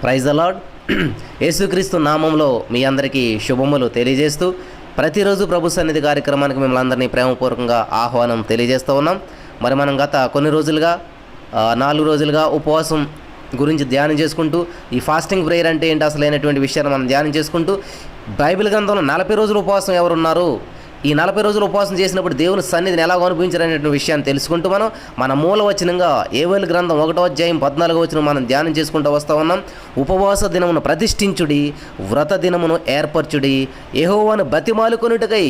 Praise the lord. యేసుక్రీస్తు నామంలో మీ అందరికీ శుభములు తెలియజేస్తూ ప్రతిరోజు ప్రభు సన్నిధి కార్యక్రమానికి మిమ్మల్ని అందరినీ ప్రేమపూర్వకంగా ఆహ్వానం తెలియజేస్తూ ఉన్నాం. మరి మనం గత కొన్ని రోజులుగా 4 రోజులుగా ఉపవాసం గురించి ధ్యానం చేసుకుంటూ ఈ ఫాస్టింగ్ ప్రేయర్ అంటే ఏంటి అసలు అయినటువంటి విషయాన్ని మనం ధ్యానం చేసుకుంటూ బైబిల్ గ్రంథంలో 40 రోజులు ఉపవాసం ఎవరున్నారు, ఈ 40 రోజులు ఉపవాసం చేసినప్పుడు దేవుని సన్నిధిని ఎలా అనుభవించారనేటువంటి విషయాన్ని తెలుసుకుంటూ మన మూల వచనంగా యోవేలు గ్రంథం 1వ అధ్యాయం 14వ వచనం మనం ధ్యానం చేసుకుంటూ వస్తూ ఉన్నాం. ఉపవాస దినమును ప్రతిష్ఠించుడి, వ్రత దినమును ఏర్పరచుడి, యెహోవాను బతిమాలుకొనుటకై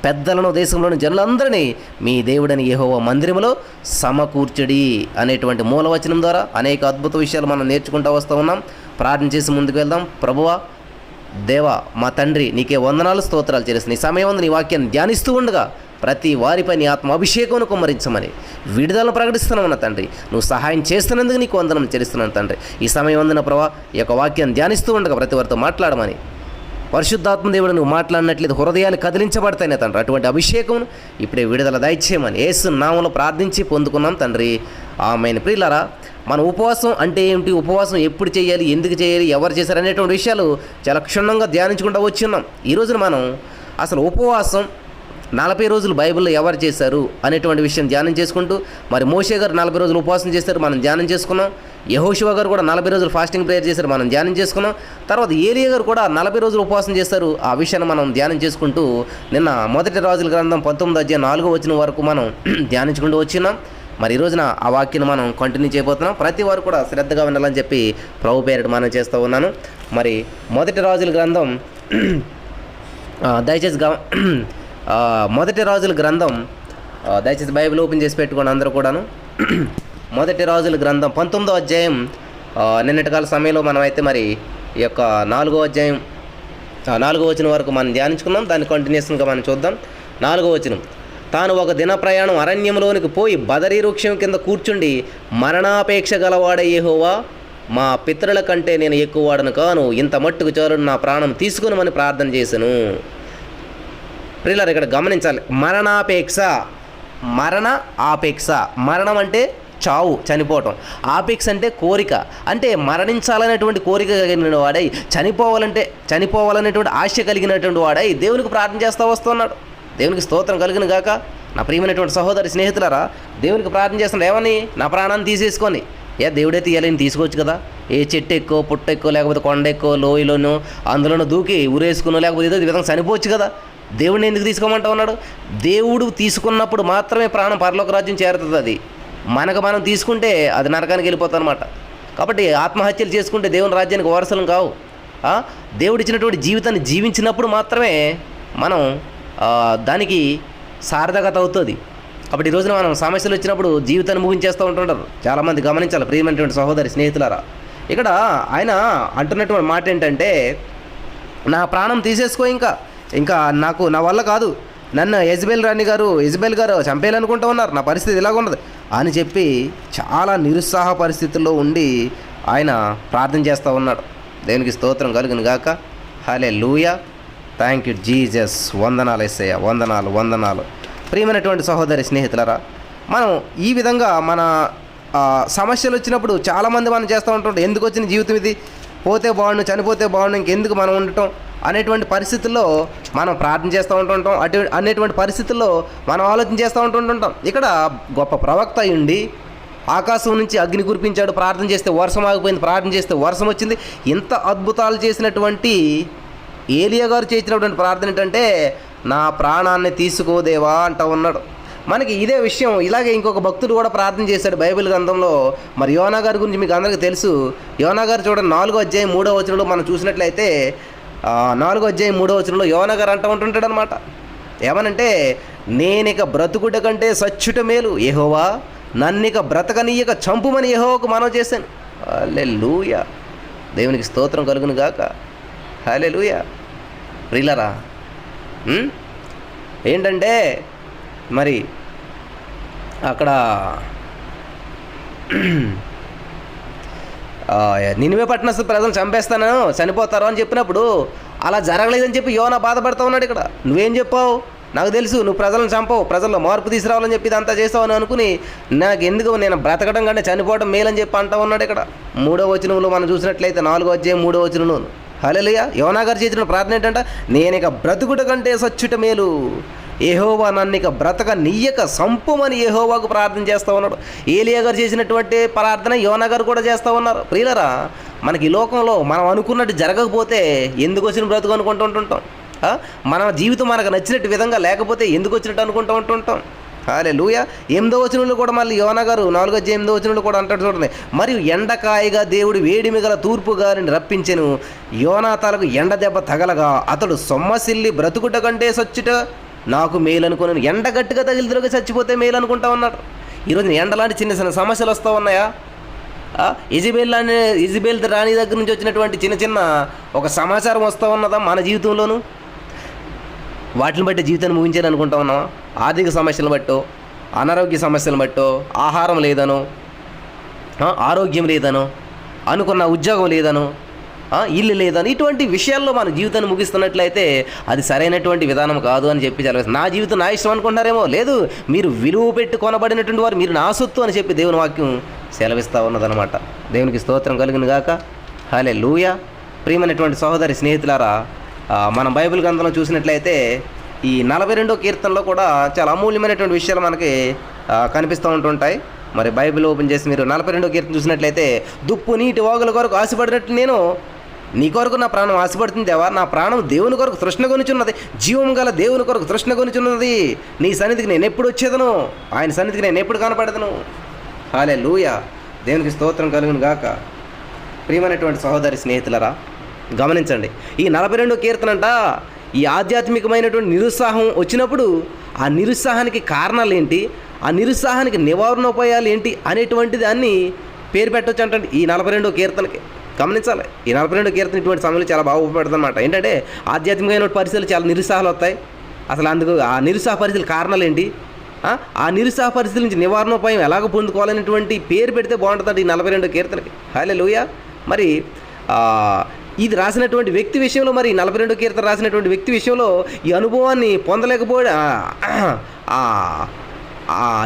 పెద్దలను దేశంలోని జనులందరినీ మీ దేవుడని యెహోవా మందిరములో సమకూర్చుడి అనేటువంటి మూలవచనం ద్వారా అనేక అద్భుత విషయాలు మనం నేర్చుకుంటూ వస్తూ ఉన్నాం. ప్రార్థన చేసి ముందుకు వెళ్దాం. ప్రభువా, దేవా, మా తండ్రి, నీకే వందనాలు స్తోత్రాలు చెల్లిస్తున్నాయి. ఈ సమయం నీ వాక్యాన్ని ధ్యానిస్తూ ఉండగా ప్రతి వారిపై నీ ఆత్మ అభిషేకమును కుమ్మరించమని విడుదలను ప్రకటిస్తున్నామన్న తండ్రి, నువ్వు సహాయం చేస్తున్నందుకు నీకు వందనం చెల్లిస్తున్నాను తండ్రి. ఈ సమయం వందన ప్రభా, ఈ యొక్క వాక్యాన్ని ధ్యానిస్తూ ఉండగా ప్రతి వారితో మాట్లాడమని, పరిశుద్ధాత్మ దేవుడు నువ్వు మాట్లాడినట్లయితే హృదయాలు కదిలించబడతాయి తండ్రి. అటువంటి అభిషేకమును ఇప్పుడే విడుదల దయచేయమని యేసు నామములో ప్రార్థించి పొందుకున్నాం తండ్రి, ఆమేన్. ప్రియులారా, మన ఉపవాసం అంటే ఏమిటి, ఉపవాసం ఎప్పుడు చేయాలి, ఎందుకు చేయాలి, ఎవరు చేశారు అనేటువంటి విషయాలు చాలా క్షుణ్ణంగా ధ్యానించుకుంటూ వచ్చిన్నాం. ఈ రోజున మనం అసలు ఉపవాసం 40 రోజులు బైబిల్లో ఎవరు చేశారు అనేటువంటి విషయం ధ్యానం చేసుకుంటూ, మరి మోషే గారు 40 రోజులు ఉపవాసం చేశారు, మనం ధ్యానం చేసుకున్నాం. యెహోషువ గారు కూడా 40 రోజులు ఫాస్టింగ్ ప్రేయర్ చేశారు, మనం ధ్యానం చేసుకున్నాం. తర్వాత ఏలియా గారు కూడా 40 రోజులు ఉపవాసం చేశారు, ఆ విషయాన్ని మనం ధ్యానం చేసుకుంటూ నిన్న 1 రాజుల గ్రంథం 19వ అధ్యాయం 4వ వచనం వరకు మనం ధ్యానించుకుంటూ వచ్చినాం. మరి ఈ రోజున ఆ వాక్యాన్ని మనం కంటిన్యూ చేయబోతున్నాం. ప్రతి వారు కూడా శ్రద్ధగా వినాలని చెప్పి ప్రభు పేరిట మనం చేస్తూ ఉన్నాను. మరి 1 రాజుల గ్రంథం దయచేసి 1 రాజుల గ్రంథం దయచేసి బైబిల్ ఓపెన్ చేసి పెట్టుకోండి అందరూ కూడాను. 1 రాజుల గ్రంథం 19వ అధ్యాయం నిన్నటి కాల సమయంలో మనం అయితే మరి ఈ యొక్క 4వ అధ్యాయం 4వ వచనం వరకు మనం ధ్యానించుకున్నాం. దాన్ని కంటిన్యూషన్గా మనం చూద్దాం. 4వ వచనం, తాను ఒక దిన ప్రయాణం అరణ్యంలోనికి పోయి బదరీ వృక్షం కింద కూర్చుండి, మరణాపేక్ష గలవాడే యెహోవా, మా పితరుల కంటే నేను ఎక్కువ వాడను కాను, ఇంత మట్టుకు చాలు, నా ప్రాణం తీసుకునమని ప్రార్థన చేశాను. ప్రియులారా, ఇక్కడ గమనించాలి, మరణాపేక్ష, మరణ ఆపేక్ష. మరణం అంటే చావు, చనిపోవటం. ఆపేక్ష అంటే కోరిక, అంటే మరణించాలనేటువంటి కోరిక కలిగిన వాడై, చనిపోవాలనేటువంటి ఆశ కలిగినటువంటి వాడై దేవునికి ప్రార్థన చేస్తూ వస్తున్నాడు. దేవునికి స్తోత్రం కలిగిన గాక. నా ప్రియమైనటువంటి సహోదరి స్నేహితులారా, దేవునికి ప్రార్థన చేస్తున్నాడు ఏమని, నా ప్రాణాన్ని తీసేసుకొని. దేవుడైతే ఇవ్వాలని తీసుకోవచ్చు కదా, ఏ చెట్టు ఎక్కువ, పుట్ట ఎక్కువ, లేకపోతే కొండ ఎక్కువ, లోయలోనో అందులోనూ దూకి ఊరేసుకునో, లేకపోతే ఏదో విధంగా చనిపోవచ్చు కదా. దేవుడిని ఎందుకు తీసుకోమంటా ఉన్నాడు? దేవుడు తీసుకున్నప్పుడు మాత్రమే ప్రాణం పరలోక రాజ్యం చేరుతుంది. అది మనం తీసుకుంటే అది నరకానికి వెళ్ళిపోతుంది అనమాట. కాబట్టి ఆత్మహత్యలు చేసుకుంటే దేవుని రాజ్యానికి వారసులం కావు. దేవుడు ఇచ్చినటువంటి జీవితాన్ని జీవించినప్పుడు మాత్రమే మనం దానికి సార్థకత అవుతుంది. కాబట్టి ఈ రోజున మనం సమస్యలు వచ్చినప్పుడు జీవితాన్ని ముగించేస్తూ ఉంటుంటారు చాలామంది. గమనించాలి ప్రియమైనటువంటి సహోదరి స్నేహితులారా, ఇక్కడ ఆయన అంటున్నటువంటి మాట ఏంటంటే, నా ప్రాణం తీసేసుకో, ఇంకా నాకు నా వల్ల కాదు, నన్ను యెజబెల్ గారు చంపేయాలనుకుంటూ ఉన్నారు, నా పరిస్థితి ఇలాగ ఉన్నది అని చెప్పి చాలా నిరుత్సాహ పరిస్థితుల్లో ఉండి ఆయన ప్రార్థన చేస్తూ ఉన్నాడు. దేవునికి స్తోత్రం కలుగును గాక. హల్లెలూయా, థ్యాంక్ యూ జీసస్. వందనాలు యేసయ్య, వందనాలు. ప్రియమైనటువంటి సహోదరి స్నేహితులారా, మనం ఈ విధంగా మన సమస్యలు వచ్చినప్పుడు చాలామంది మనం చేస్తూ ఉంటుంటాం, ఎందుకు వచ్చిన జీవితం ఇది, పోతే బాగుండు, చనిపోతే బాగుండు, ఇంకెందుకు మనం ఉండటం అనేటువంటి పరిస్థితుల్లో మనం ప్రార్థన చేస్తూ ఉంటుంటాం. అనేటువంటి పరిస్థితుల్లో మనం ఆలోచన చేస్తూ ఉంటుంటాం. ఇక్కడ గొప్ప ప్రవక్త అయ్యుండి ఆకాశం నుంచి అగ్ని కురిపించాడు, ప్రార్థన చేస్తే వర్షం ఆగిపోయింది, ప్రార్థన చేస్తే వర్షం వచ్చింది. ఇంత అద్భుతాలు చేసినటువంటి ఏలియా గారు చేసినటువంటి ప్రార్థన ఏంటంటే, నా ప్రాణాన్ని తీసుకోదేవా అంటూ ఉన్నాడు. మనకి ఇదే విషయం ఇలాగే ఇంకొక భక్తుడు కూడా ప్రార్థన చేశాడు బైబిల్ గ్రంథంలో. మరి యోనా గారి గురించి మీకు అందరికీ తెలుసు. యోనా గారు చూడండి, 4వ అధ్యాయం 3వ వచనంలో మనం చూసినట్లయితే 4వ అధ్యాయం 3వ వచనంలో యోనా గారు అంటూ ఉంటుంటాడు అనమాట. ఏమనంటే, నేనిక బ్రతుకుట కంటే సచ్చుట మేలు, యెహోవా నన్నిక బ్రతకనీయక చంపుమని యెహోవాకు మనవి చేశాను. హల్లెలూయా, దేవునికి స్తోత్రం కలుగును గాక. హల్లెలూయా. ప్రియులారా, ఏంటంటే మరి అక్కడ నినివే పట్టణస్థ ప్రజలు చంపేస్తాను, చనిపోతారు అని చెప్పినప్పుడు అలా జరగలేదని చెప్పి యోనా బాధపడుతూ ఉన్నాడు. ఇక్కడ నువ్వేం చెప్పావు, నాకు తెలుసు నువ్వు ప్రజలను చంపవు, ప్రజల్లో మార్పు తీసుకురావాలని చెప్పి ఇదంతా చేస్తావని అనుకుని నాకు ఎందుకు నేను బ్రతకడం కంటే చనిపోవడం మేలని చెప్పి అంటా ఉన్నాడు. ఇక్కడ 3వ వచనంలో మనం చూసినట్లయితే 4వ అధ్యాయం 3వ వచనంలో హల్లెలూయా యోనా గారు చేసిన ప్రార్థన ఏంటంట, నేను ఇక బ్రతుకుట కంటే సచ్చుట మేలు, యెహోవా నన్ను ఇక బ్రతక నీయక సంపుమని యెహోవాకు ప్రార్థన చేస్తూ ఉన్నాడు. ఏలియా గారు చేసినటువంటి ప్రార్థన యోనా గారు కూడా చేస్తూ ఉన్నారు. ప్రియులరా, మనకి ఈ లోకంలో మనం అనుకున్నట్టు జరగకపోతే ఎందుకు వచ్చిన బ్రతుకు అనుకుంటుంటాం. మన జీవితం మనకు నచ్చినట్టు విధంగా లేకపోతే ఎందుకు వచ్చినట్టు అనుకుంటూ ఉంటుంటాం. హల్లెలూయా. 8వ వచనంలో కూడా మళ్ళీ యోనా గారు 4వ అధ్యాయం 8వ వచనంలో కూడా అంటాడు చూడండి, మరియు ఎండకాయగా దేవుడు వేడిమి గల తూర్పు గారిని రప్పించెను, యోనా తలకు ఎండ దెబ్బ తగలగా అతడు సొమ్మసిల్లి బ్రతుకుట కంటే సచ్చుట నాకు మేలు అనుకున్నాను. ఎండ గట్టిగా తగిలిదిలోకి చచ్చిపోతే మేలు అనుకుంటా ఉన్నాడు. ఈరోజు ఎండ లాంటి చిన్న చిన్న సమస్యలు వస్తూ ఉన్నాయా? ఇజబెల్ రాణి దగ్గర నుంచి వచ్చినటువంటి చిన్న చిన్న ఒక సమాచారం వస్తూ ఉన్నదా మన జీవితంలోనూ? వాటిని బట్టి జీవితాన్ని ముగించాలని అనుకుంటా ఉన్నావా? ఆర్థిక సమస్యలు బట్టో, అనారోగ్య సమస్యలు బట్టో, ఆహారం లేదనో, ఆరోగ్యం లేదనో, అనుకున్న ఉద్యోగం లేదనో, ఇల్లు లేదని ఇటువంటి విషయాల్లో మన జీవితాన్ని ముగిస్తున్నట్లయితే అది సరైనటువంటి విధానం కాదు అని చెప్పి చదివేస్తాను. నా జీవితం నా ఇష్టం అనుకుంటారేమో, లేదు, మీరు విలువ పెట్టి కొనబడినటువంటి వారు, మీరు నా సొత్తు అని చెప్పి దేవుని వాక్యం సెలవిస్తూ ఉన్నదనమాట. దేవునికి స్తోత్రం కలుగును గాక. హల్లెలూయా. ప్రియమైనటువంటి సహోదరి స్నేహితులారా, మనం బైబిల్ గ్రంథంలో చూసినట్లయితే ఈ 42వ కీర్తనలో కూడా చాలా అమూల్యమైనటువంటి విషయాలు మనకి కనిపిస్తూ ఉంటుంటాయి. మరి బైబిల్ ఓపెన్ చేసి మీరు 42వ కీర్తన చూసినట్లయితే, దుప్పు నీటి వాగుల కొరకు ఆశపడినట్టు నేను నీ కొరకు నా ప్రాణం ఆశపడుతుంది దేవా, నా ప్రాణం దేవుని కొరకు తృష్ణ కొనుచున్నది, జీవం గల దేవుని కొరకు తృష్ణ కొనుచున్నది, నీ సన్నిధికి నేను ఎప్పుడు వచ్చేదను, ఆయన సన్నిధికి నేను ఎప్పుడు కనపడదను. హల్లెలూయా. దేవునికి స్తోత్రం కలుగును గాక. ప్రియమైనటువంటి సహోదరి స్నేహితులరా, గమనించండి, ఈ 42వ కీర్తన అంట ఈ ఆధ్యాత్మికమైనటువంటి నిరుత్సాహం వచ్చినప్పుడు ఆ నిరుత్సాహానికి కారణాలు ఏంటి, ఆ నిరుత్సాహానికి నివారణోపాయాలు ఏంటి అనేటువంటి దాన్ని పేరు పెట్టవచ్చు అంటే ఈ 42వ కీర్తనకి. గమనించాలి, ఈ 42వ కీర్తన ఇటువంటి సమయంలో చాలా బాగా ఉపయోగపడుతుంది అనమాట. ఏంటంటే ఆధ్యాత్మికమైన పరిస్థితులు చాలా నిరుత్సాహాలు వస్తాయి. అసలు అందుకు ఆ నిరుత్సాహ పరిస్థితుల కారణాలు ఏంటి, ఆ నిరుత్సాహ పరిస్థితుల నుంచి నివారణోపాయం ఎలాగ పొందుకోవాలనేటువంటి పేరు పెడితే బాగుంటుంది ఈ 42వ కీర్తనకి. హల్లెలూయా. మరి ఇది రాసినటువంటి వ్యక్తి విషయంలో, మరి 42వ కీర్తన రాసినటువంటి వ్యక్తి విషయంలో ఈ అనుభవాన్ని పొందలేకపోయాడు.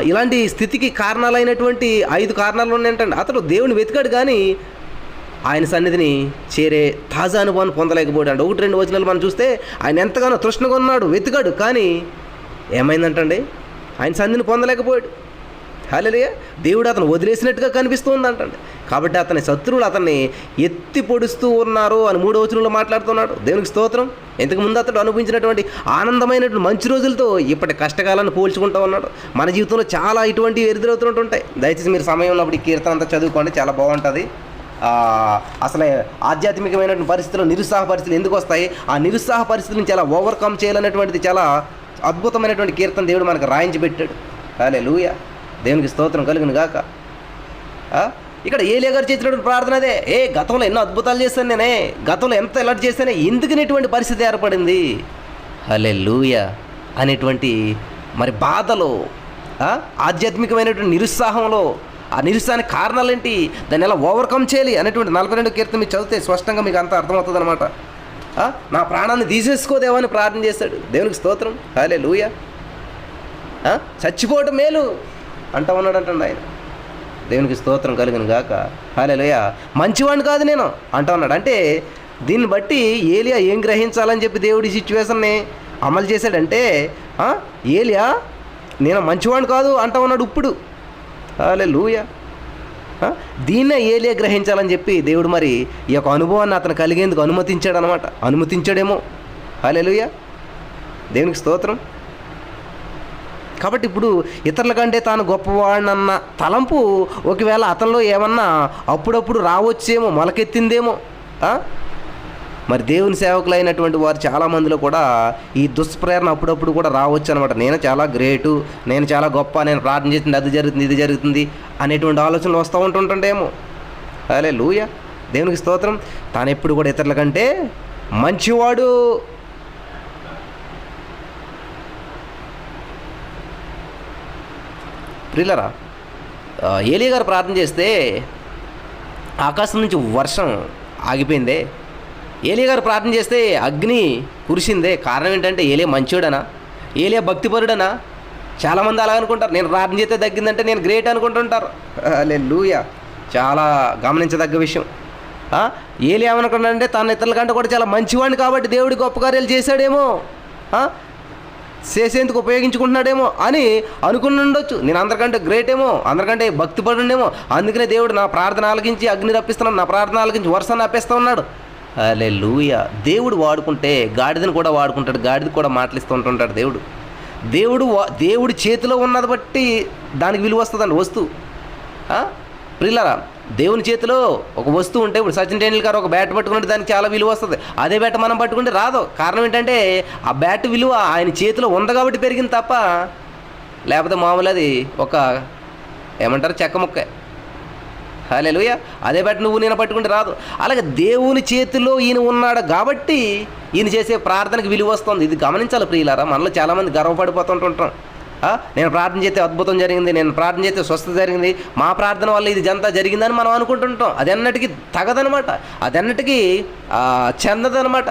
ఇలాంటి స్థితికి కారణాలైనటువంటి 5 కారణాలు ఉన్నాయంటండి. అతడు దేవుని వెతికాడు కానీ ఆయన సన్నిధిని చేరే తాజా అనుభవాన్ని పొందలేకపోయాడు. 1-2 వచనాలు మనం చూస్తే ఆయన ఎంతగానో తృష్ణగా ఉన్నాడు, వెతికాడు, కానీ ఏమైందంటండి, ఆయన సన్నిధిని పొందలేకపోయాడు. హల్లెలూయా. దేవుడు అతను వదిలేసినట్టుగా కనిపిస్తూ ఉందంటండి. కాబట్టి అతని శత్రువులు అతన్ని ఎత్తి పొడుస్తూ ఉన్నారు అని 3వ వచనంలో మాట్లాడుతున్నాడు. దేవునికి స్తోత్రం. ఇంతకుముందు అతడు అనుభవించినటువంటి ఆనందమైనటువంటి మంచి రోజులతో ఇప్పటి కష్టకాలాన్ని పోల్చుకుంటూ ఉన్నాడు. మన జీవితంలో చాలా ఇటువంటివి ఎదురవుతుంటుంటాయి. దయచేసి మీరు సమయం ఉన్నప్పుడు ఈ కీర్తన అంతా చదువుకోండి, చాలా బాగుంటుంది. అసలు ఆధ్యాత్మికమైనటువంటి పరిస్థితుల్లో నిరుత్సాహ పరిస్థితులు ఎందుకు వస్తాయి, ఆ నిరుత్సాహ పరిస్థితులను చాలా ఓవర్కమ్ చేయాలనేటువంటిది చాలా అద్భుతమైనటువంటి కీర్తన దేవుడు మనకు రాయించి పెట్టాడు. హల్లెలూయా. దేవునికి స్తోత్రం కలుగును గాక. ఇక్కడ ఏలియా గారు చేసినటువంటి ప్రార్థన అదే, గతంలో ఎన్నో అద్భుతాలు చేశాను నేనే, గతంలో ఎంత ఎలాంటి చేశానే, ఎందుకనేటువంటి పరిస్థితి ఏర్పడింది. హల్లెలూయా అనేటువంటి మరి బాధలో, ఆధ్యాత్మికమైనటువంటి నిరుత్సాహంలో, ఆ నిరుత్సాహానికి కారణాలు ఏంటి, దాన్ని ఎలా ఓవర్కమ్ చేయాలి అనేటువంటి 42వ కీర్తన మీరు చదివితే స్పష్టంగా మీకు అంతా అర్థమవుతుంది అనమాట. నా ప్రాణాన్ని తీసేసుకోదేమని ప్రార్థన చేశాడు. దేవునికి స్తోత్రం. హల్లెలూయా. చచ్చిపోవటం మేలు అంటూ ఉన్నాడంటండి ఆయన. దేవునికి స్తోత్రం కలుగును గాక. హల్లెలూయా. మంచివాడిని కాదు నేను అంటూ ఉన్నాడు. అంటే దీన్ని బట్టి ఏలియా ఏం గ్రహించాలని చెప్పి దేవుడి సిచ్యువేషన్ని అమలు చేశాడంటే, ఏలియా నేను మంచివాడిని కాదు అంటూ ఉన్నాడు ఇప్పుడు. హల్లెలూయా. దీన్నే ఏలియా గ్రహించాలని చెప్పి దేవుడు మరి ఈ యొక్క అనుభవాన్ని అతను కలిగేందుకు అనుమతించాడేమో. హల్లెలూయా. దేవునికి స్తోత్రం. కాబట్టి ఇప్పుడు ఇతరుల కంటే తాను గొప్పవాడినన్న తలంపు ఒకవేళ అతనిలో ఏమన్నా అప్పుడప్పుడు రావచ్చేమో, మొలకెత్తిందేమో. మరి దేవుని సేవకులైనటువంటి వారు చాలామందిలో కూడా ఈ దుష్ప్రేరణ అప్పుడప్పుడు కూడా రావచ్చు అనమాట. నేను చాలా గ్రేటు, నేను చాలా గొప్ప, నేను ప్రార్థన చేసింది అది జరుగుతుంది ఇది జరుగుతుంది అనేటువంటి ఆలోచనలు వస్తూ ఉంటుంటేమో. హల్లెలూయా. దేవునికి స్తోత్రం. తాను ఎప్పుడు కూడా ఇతరుల కంటే మంచివాడు. ప్రియులరా, ఏలియా గారు ప్రార్థన చేస్తే ఆకాశం నుంచి వర్షం ఆగిపోయిందే, ఏలియా గారు ప్రార్థన చేస్తే అగ్ని కురిసిందే. కారణం ఏంటంటే ఏలియా మంచోడనా, ఏలియా భక్తిపరుడనా? చాలామంది అలా అనుకుంటారు. నేను ప్రార్థన చేస్తే తగ్గిందంటే నేను గ్రేట్ అనుకుంటుంటారు. హల్లెలూయా. చాలా గమనించదగ్గ విషయం. ఏలియా ఏమనుకున్నాడంటే తన ఇతరుల కంటే కూడా చాలా మంచివాడిని కాబట్టి దేవుడి గొప్ప కార్యాలు చేశాడేమో, చేసేందుకు ఉపయోగించుకుంటున్నాడేమో అని అనుకుని ఉండొచ్చు. నేను అందరికంటే గ్రేట్ ఏమో, అందరికంటే భక్తిపడుండేమో, అందుకనే దేవుడు నా ప్రార్థన ఆలకించి అగ్ని రప్పిస్తున్నాడు, నా ప్రార్థన ఆలకించి వర్షాన్ని ఆపేస్తూ ఉన్నాడు. హల్లెలూయా. దేవుడు వాడుకుంటే గాడిదని కూడా వాడుకుంటాడు, గాడిద కూడా మాటలిస్తూ ఉంటుంటాడు దేవుడు. దేవుడి చేతిలో ఉన్నది బట్టి దానికి విలువ వస్తుందండి వస్తువు. ప్రియులారా, దేవుని చేతిలో ఒక వస్తువు ఉంటే, ఇప్పుడు సచిన్ టెండూల్కర్ ఒక బ్యాట్ పట్టుకుంటే దానికి చాలా విలువ వస్తుంది. అదే బ్యాట్ మనం పట్టుకుంటే రాదు. కారణం ఏంటంటే ఆ బ్యాట్ విలువ ఆయన చేతిలో ఉంది కాబట్టి పెరిగింది తప్ప, లేకపోతే మామూలు అది ఒక ఏమంటారు చెక్క ముక్క. హల్లెలూయా. అదే బ్యాట్ నువ్వు నేను పట్టుకుంటే రాదు. అలాగే దేవుని చేతిలో ఈయన ఉన్నాడు కాబట్టి ఈయన చేసే ప్రార్థనకు విలువ వస్తుంది. ఇది గమనించాలి ప్రియులారా. మనలో చాలామంది గర్వపడిపోతుంటుంటాం. నేను ప్రార్థన చేస్తే అద్భుతం జరిగింది, నేను ప్రార్థన చేస్తే స్వస్థత జరిగింది, మా ప్రార్థన వల్ల ఇది జంతా జరిగిందని మనం అనుకుంటుంటాం. అది అన్నటికీ తగదనమాట, అది అన్నటికీ చెందదనమాట.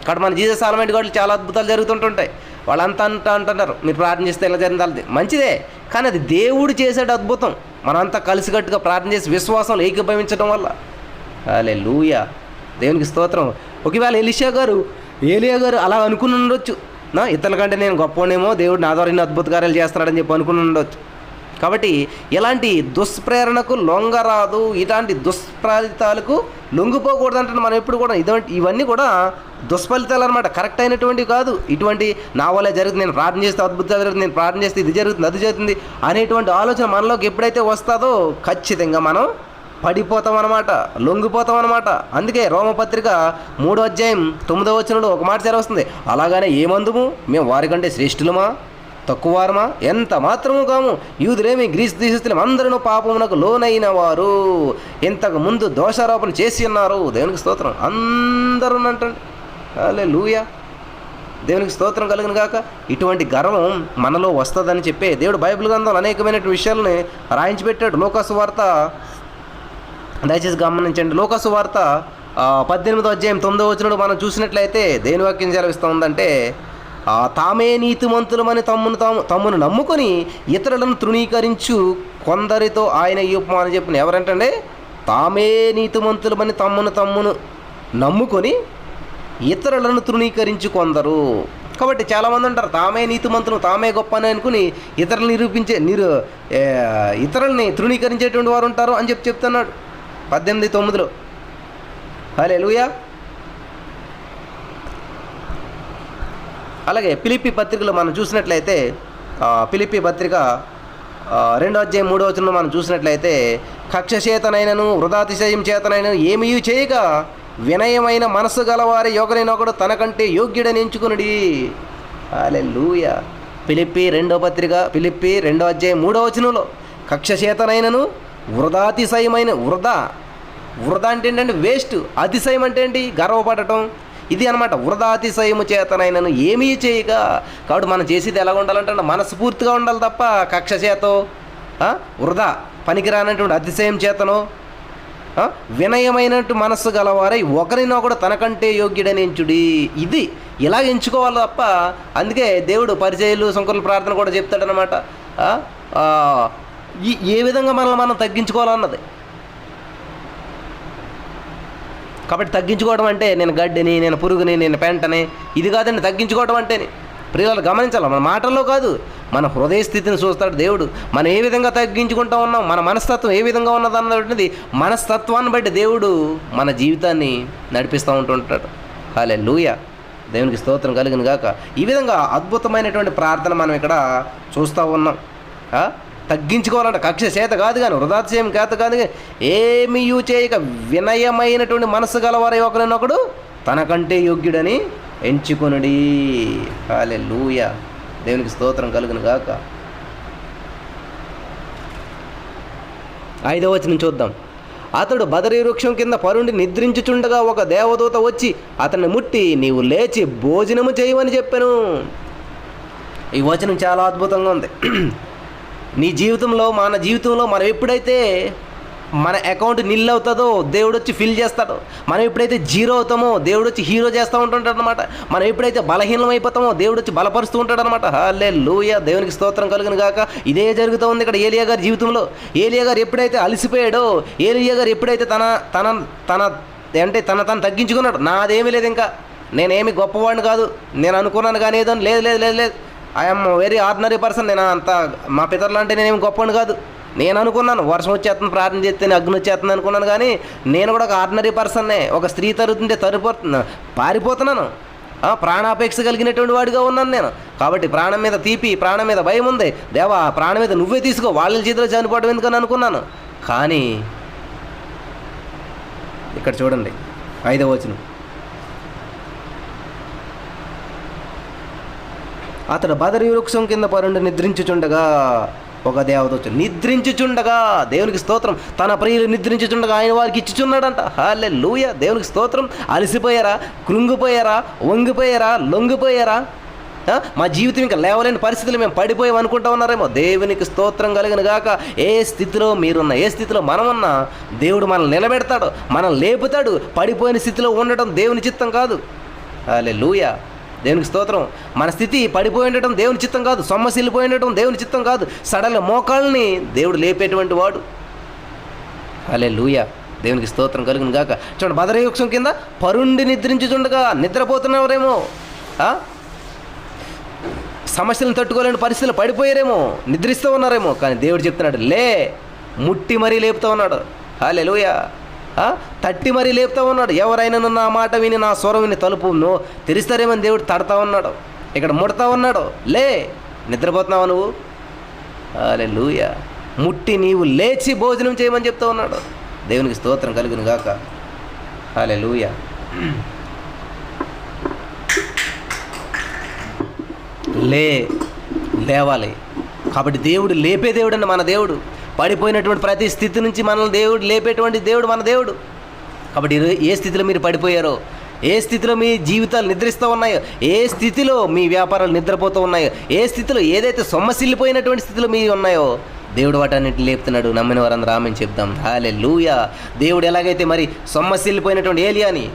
అక్కడ మన జీసస్ ఆల్మైటీ గాడ్లు చాలా అద్భుతాలు జరుగుతుంటుంటాయి. వాళ్ళంతా అంటున్నారు మీరు ప్రార్థన చేస్తే ఇలా జరిగింది, మంచిదే. కానీ అది దేవుడు చేసేట అద్భుతం. మనంతా కలిసికట్టుగా ప్రార్థన చేసి విశ్వాసంలో ఏకీభవించడం వల్ల. హల్లెలూయా. దేవునికి స్తోత్రం. ఒకవేళ ఏలియా గారు అలా అనుకుని ఉండొచ్చు, ఇతరుల కంటే నేను గొప్పనేమో, దేవుడు నా ద్వారా ఇన్ని అద్భుత కార్యాలు చేస్తున్నాడని చెప్పి అనుకుని ఉండొచ్చు. కాబట్టి ఇలాంటి దుష్ప్రేరణకు లొంగరాదు, ఇలాంటి దుష్ఫలితాలకు లొంగిపోకూడదు అంటే మనం ఎప్పుడు కూడా ఇవన్నీ కూడా దుష్ఫలితాలు అనమాట, కరెక్ట్ అయినటువంటివి కాదు. ఇటువంటి నా వల్లే జరుగుతుంది, నేను ప్రార్థన చేస్తే అద్భుతాలు జరుగుతుంది, నేను ప్రార్థన చేస్తే ఇది జరుగుతుంది అది జరుగుతుంది అనేటువంటి ఆలోచన మనలోకి ఎప్పుడైతే వస్తుందో ఖచ్చితంగా మనం పడిపోతాం అనమాట, లొంగిపోతాం అనమాట. అందుకే రోమపత్రిక 3వ అధ్యాయం 9వ వచనంలో ఒక మాట వస్తుంది, అలాగనే ఏమందుము మేము వారికంటే శ్రేష్ఠులమా తక్కువారమా? ఎంత మాత్రము కాము. యూదులేమి గ్రీసు దేశస్తులేమి అందరూ పాపమునకు లోనైన వారు, ఇంతకు ముందు దోషారోపణ చేసి ఉన్నారు. దేవునికి స్తోత్రం. అందరూ అంటండి. హల్లెలూయా. దేవునికి స్తోత్రం కలుగును గాక. ఇటువంటి గర్వం మనలో వస్తుందని చెప్పే దేవుడు బైబిల్ గ్రంథంలో అనేకమైన విషయాలని రాయించి పెట్టాడు. లోకాసు వార్త దయచేసి గమనించండి. లోకాసు వార్త 18వ అధ్యాయం 9వ వచనంలో మనం చూసినట్లయితే దేని వాక్యం సెలవిస్తూ ఉందంటే, తామే నీతిమంతులమని తమ్మును నమ్ముకొని ఇతరులను తృణీకరించు కొందరితో ఆయన ఈ ఉపమానం చెప్పిన. ఎవరంటే తామే నీతిమంతులమని తమ్మును నమ్ముకొని ఇతరులను తృణీకరించు కొందరు. కాబట్టి చాలామంది అంటారు తామే నీతిమంతులు, తామే గొప్ప అని అనుకుని ఇతరుల్ని తృణీకరించేటువంటి వారు ఉంటారు అని చెప్తున్నాడు 18:9. హల్లెలూయా. అలాగే ఫిలిప్పీ పత్రికలో మనం చూసినట్లయితే, ఫిలిప్పీ పత్రిక 2వ అధ్యాయం 3వ వచనంలో మనం చూసినట్లయితే, కక్ష చేతనైనను వృధాతిశయం చేతనైనను ఏమీ చేయక వినయమైన మనసు గలవారి ఒకరినొకడు తనకంటే యోగ్యుడని ఎంచుకునుడి. హల్లెలూయా. ఫిలిప్పీ 2వ అధ్యాయం 3వ వచనంలో కక్ష చేతనైనను వృధాతిశయమైన వృధా అంటే ఏంటంటే వేస్ట్, అతిశయం అంటే ఏంటి గర్వపడటం, ఇది అనమాట. వృధాతిశయము చేతనైనను ఏమీ చేయక. కాబట్టి మనం చేసేది ఎలా ఉండాలంటే మనస్ఫూర్తిగా ఉండాలి తప్ప కక్ష చేతో వృధా పనికిరానటువంటి అతిశయం చేతనో వినయమైనట్టు మనస్సు గలవారై ఒకరినొకడు తనకంటే యోగ్యుడని ఎంచుడి. ఇది ఇలా ఎంచుకోవాలి తప్ప. అందుకే దేవుడు పరిచర్యలు శంకరుల ప్రార్థన కూడా చెప్తాడనమాట, ఏ విధంగా మనం తగ్గించుకోవాలన్నది. కాబట్టి తగ్గించుకోవడం అంటే నేను గడ్డిని, నేను పురుగుని, నేను పెంటని, ఇది కాదండి తగ్గించుకోవడం అంటేనే. ప్రియులు గమనించాలి, మన మాటల్లో కాదు, మన హృదయ స్థితిని చూస్తాడు దేవుడు. మనం ఏ విధంగా తగ్గించుకుంటూ ఉన్నాం, మన మనస్తత్వం ఏ విధంగా ఉన్నది అన్నటువంటిది, మనస్తత్వాన్ని బట్టి దేవుడు మన జీవితాన్ని నడిపిస్తూ ఉంటుంటాడు. హల్లెలూయా. దేవునికి స్తోత్రం కలుగును గాక. ఈ విధంగా అద్భుతమైనటువంటి ప్రార్థన మనం ఇక్కడ చూస్తూ ఉన్నాం. తగ్గించుకోవాలంటే కక్ష చేత కాదు కానీ, వృధాతిశయం చేత కాదు కానీ, ఏమీ చేయక వినయమైనటువంటి మనసు గలవారే ఒకరినొకడు తనకంటే యోగ్యుడని ఎంచుకొనుడి. హల్లెలూయా. దేవునికి స్తోత్రం కలుగును గాక. 5వ వచనం చూద్దాం. అతడు బదరీ వృక్షం కింద పరుండి నిద్రించుచుండగా ఒక దేవదూత వచ్చి అతన్ని ముట్టి నీవు లేచి భోజనము చేయమని చెప్పాను. ఈ వచనం చాలా అద్భుతంగా ఉంది. నీ జీవితంలో, మన జీవితంలో మనం ఎప్పుడైతే మన అకౌంట్ నిల్ అవుతుందో దేవుడు వచ్చి ఫిల్ చేస్తాడు. మనం ఎప్పుడైతే జీరో అవుతామో దేవుడు వచ్చి హీరో చేస్తూ ఉంటుంటాడు అనమాట. మనం ఎప్పుడైతే బలహీనం అయిపోతామో దేవుడు వచ్చి బలపరుస్తూ ఉంటాడు అనమాట. హల్లెలూయా, దేవునికి స్తోత్రం కలుగును గాక. ఇదే జరుగుతూ ఉంది ఇక్కడ ఏలియా గారి జీవితంలో. ఏలియా గారు ఎప్పుడైతే అలసిపోయాడో, ఏలియా గారు ఎప్పుడైతే తన తన తన అంటే తను తగ్గించుకున్నాడు. నాదేమీ లేదు, ఇంకా నేనేమి గొప్పవాడిని కాదు, నేను అనుకున్నాను కానీ ఏదో లేదు లేదు లేదు లేదు, ఐఎమ్ వెరీ ఆర్డినరీ పర్సన్, నేను అంత మా పితరులు అంటే నేనేమి గొప్పవాడిని కాదు. నేను అనుకున్నాను వర్షం వచ్చేస్తుంది ప్రార్థన చేస్తే అగ్ని వచ్చేస్తుంది అనుకున్నాను, కానీ నేను కూడా ఒక ఆర్డినరీ పర్సన్నే. ఒక స్త్రీ తరుగుతుంటే పారిపోతున్నాను, ప్రాణాపేక్ష కలిగినటువంటి వాడిగా ఉన్నాను నేను. కాబట్టి ప్రాణం మీద తీపి, ప్రాణం మీద భయం ఉంది. దేవా, ప్రాణం మీద నువ్వే తీసుకో, వాళ్ళ చేతిలో చనిపోవడం ఎందుకని అనుకున్నాను. కానీ ఇక్కడ చూడండి 5వ వచనం, అతడు బదరి వృక్షం కింద పరుండి నిద్రించుచుండగా ఒక దేవదూత నిద్రించుచుండగా, దేవునికి స్తోత్రం, తన ప్రియులు నిద్రించుచుండగా ఆయన వారికి ఇచ్చుచున్నాడంట. హల్లెలూయా, దేవునికి స్తోత్రం. అలసిపోయారా, కృంగిపోయారా, వంగిపోయారా, లొంగిపోయారా? మా జీవితం ఇంకా లేవలేని పరిస్థితులు మేము పడిపోయాం అనుకుంటా ఉన్నారేమో. దేవునికి స్తోత్రం కలిగిన గాక. ఏ స్థితిలో మీరున్నా, ఏ స్థితిలో మనమున్నా దేవుడు మనల్ని నిలబెడతాడు, మనల్ని లేపుతాడు. పడిపోయిన స్థితిలో ఉండటం దేవుని చిత్తం కాదు. హల్లెలూయా, దేవునికి స్తోత్రం. మన స్థితి పడిపోయి ఉండటం దేవుని చిత్తం కాదు, సొమ్మసిల్లిపోయి ఉండటం దేవుని చిత్తం కాదు. సడల మోకాళ్ళని దేవుడు లేపేటువంటి వాడు. హల్లెలూయా, దేవునికి స్తోత్రం కలుగును గాక. చూడండి, బదరీ వృక్షం కింద పరుండి నిద్రించుచుండగా, నిద్రపోతున్నవారేమో, సమస్యలను తట్టుకోలేని పరిస్థితులు పడిపోయారేమో, నిద్రిస్తూ ఉన్నారేమో, కానీ దేవుడు చెప్తున్నాడు, లే, ముట్టి మరీ లేపుతూ ఉన్నాడు. హల్లెలూయా, తట్టి మరీ లేపుతూ ఉన్నాడు. ఎవరైనా నా మాట విని, నా స్వరం విని తలుపు తెరిస్తారేమని దేవుడు తడతా ఉన్నాడు, ఇక్కడ ముడతా ఉన్నాడు. లే, నిద్రపోతున్నావా నువ్వు? హల్లెలూయా, ముట్టి నీవు లేచి భోజనం చేయమని చెప్తూ ఉన్నాడు. దేవునికి స్తోత్రం కలుగును గాక. హల్లెలూయా. లేవాలి. కాబట్టి దేవుడు లేపే దేవుడు అండి మన దేవుడు. పడిపోయినటువంటి ప్రతి స్థితి నుంచి మనల్ని దేవుడు లేపేటువంటి దేవుడు మన దేవుడు. కాబట్టి ఏ స్థితిలో మీరు పడిపోయారో, ఏ స్థితిలో మీ జీవితాలు నిద్రిస్తూ ఉన్నాయో, ఏ స్థితిలో మీ వ్యాపారాలు నిద్రపోతూ ఉన్నాయో, ఏ స్థితిలో ఏదైతే సొమ్మసిల్లిపోయినటువంటి స్థితిలో మీ ఉన్నాయో, దేవుడు వాటన్నిటిని లేపుతున్నాడు. నమ్మిన వారందరూ ఆమేన్ చెప్దాం. హల్లెలూయా. దేవుడు ఎలాగైతే మరి సొమ్మసిల్లిపోయినటువంటి ఏలియాని,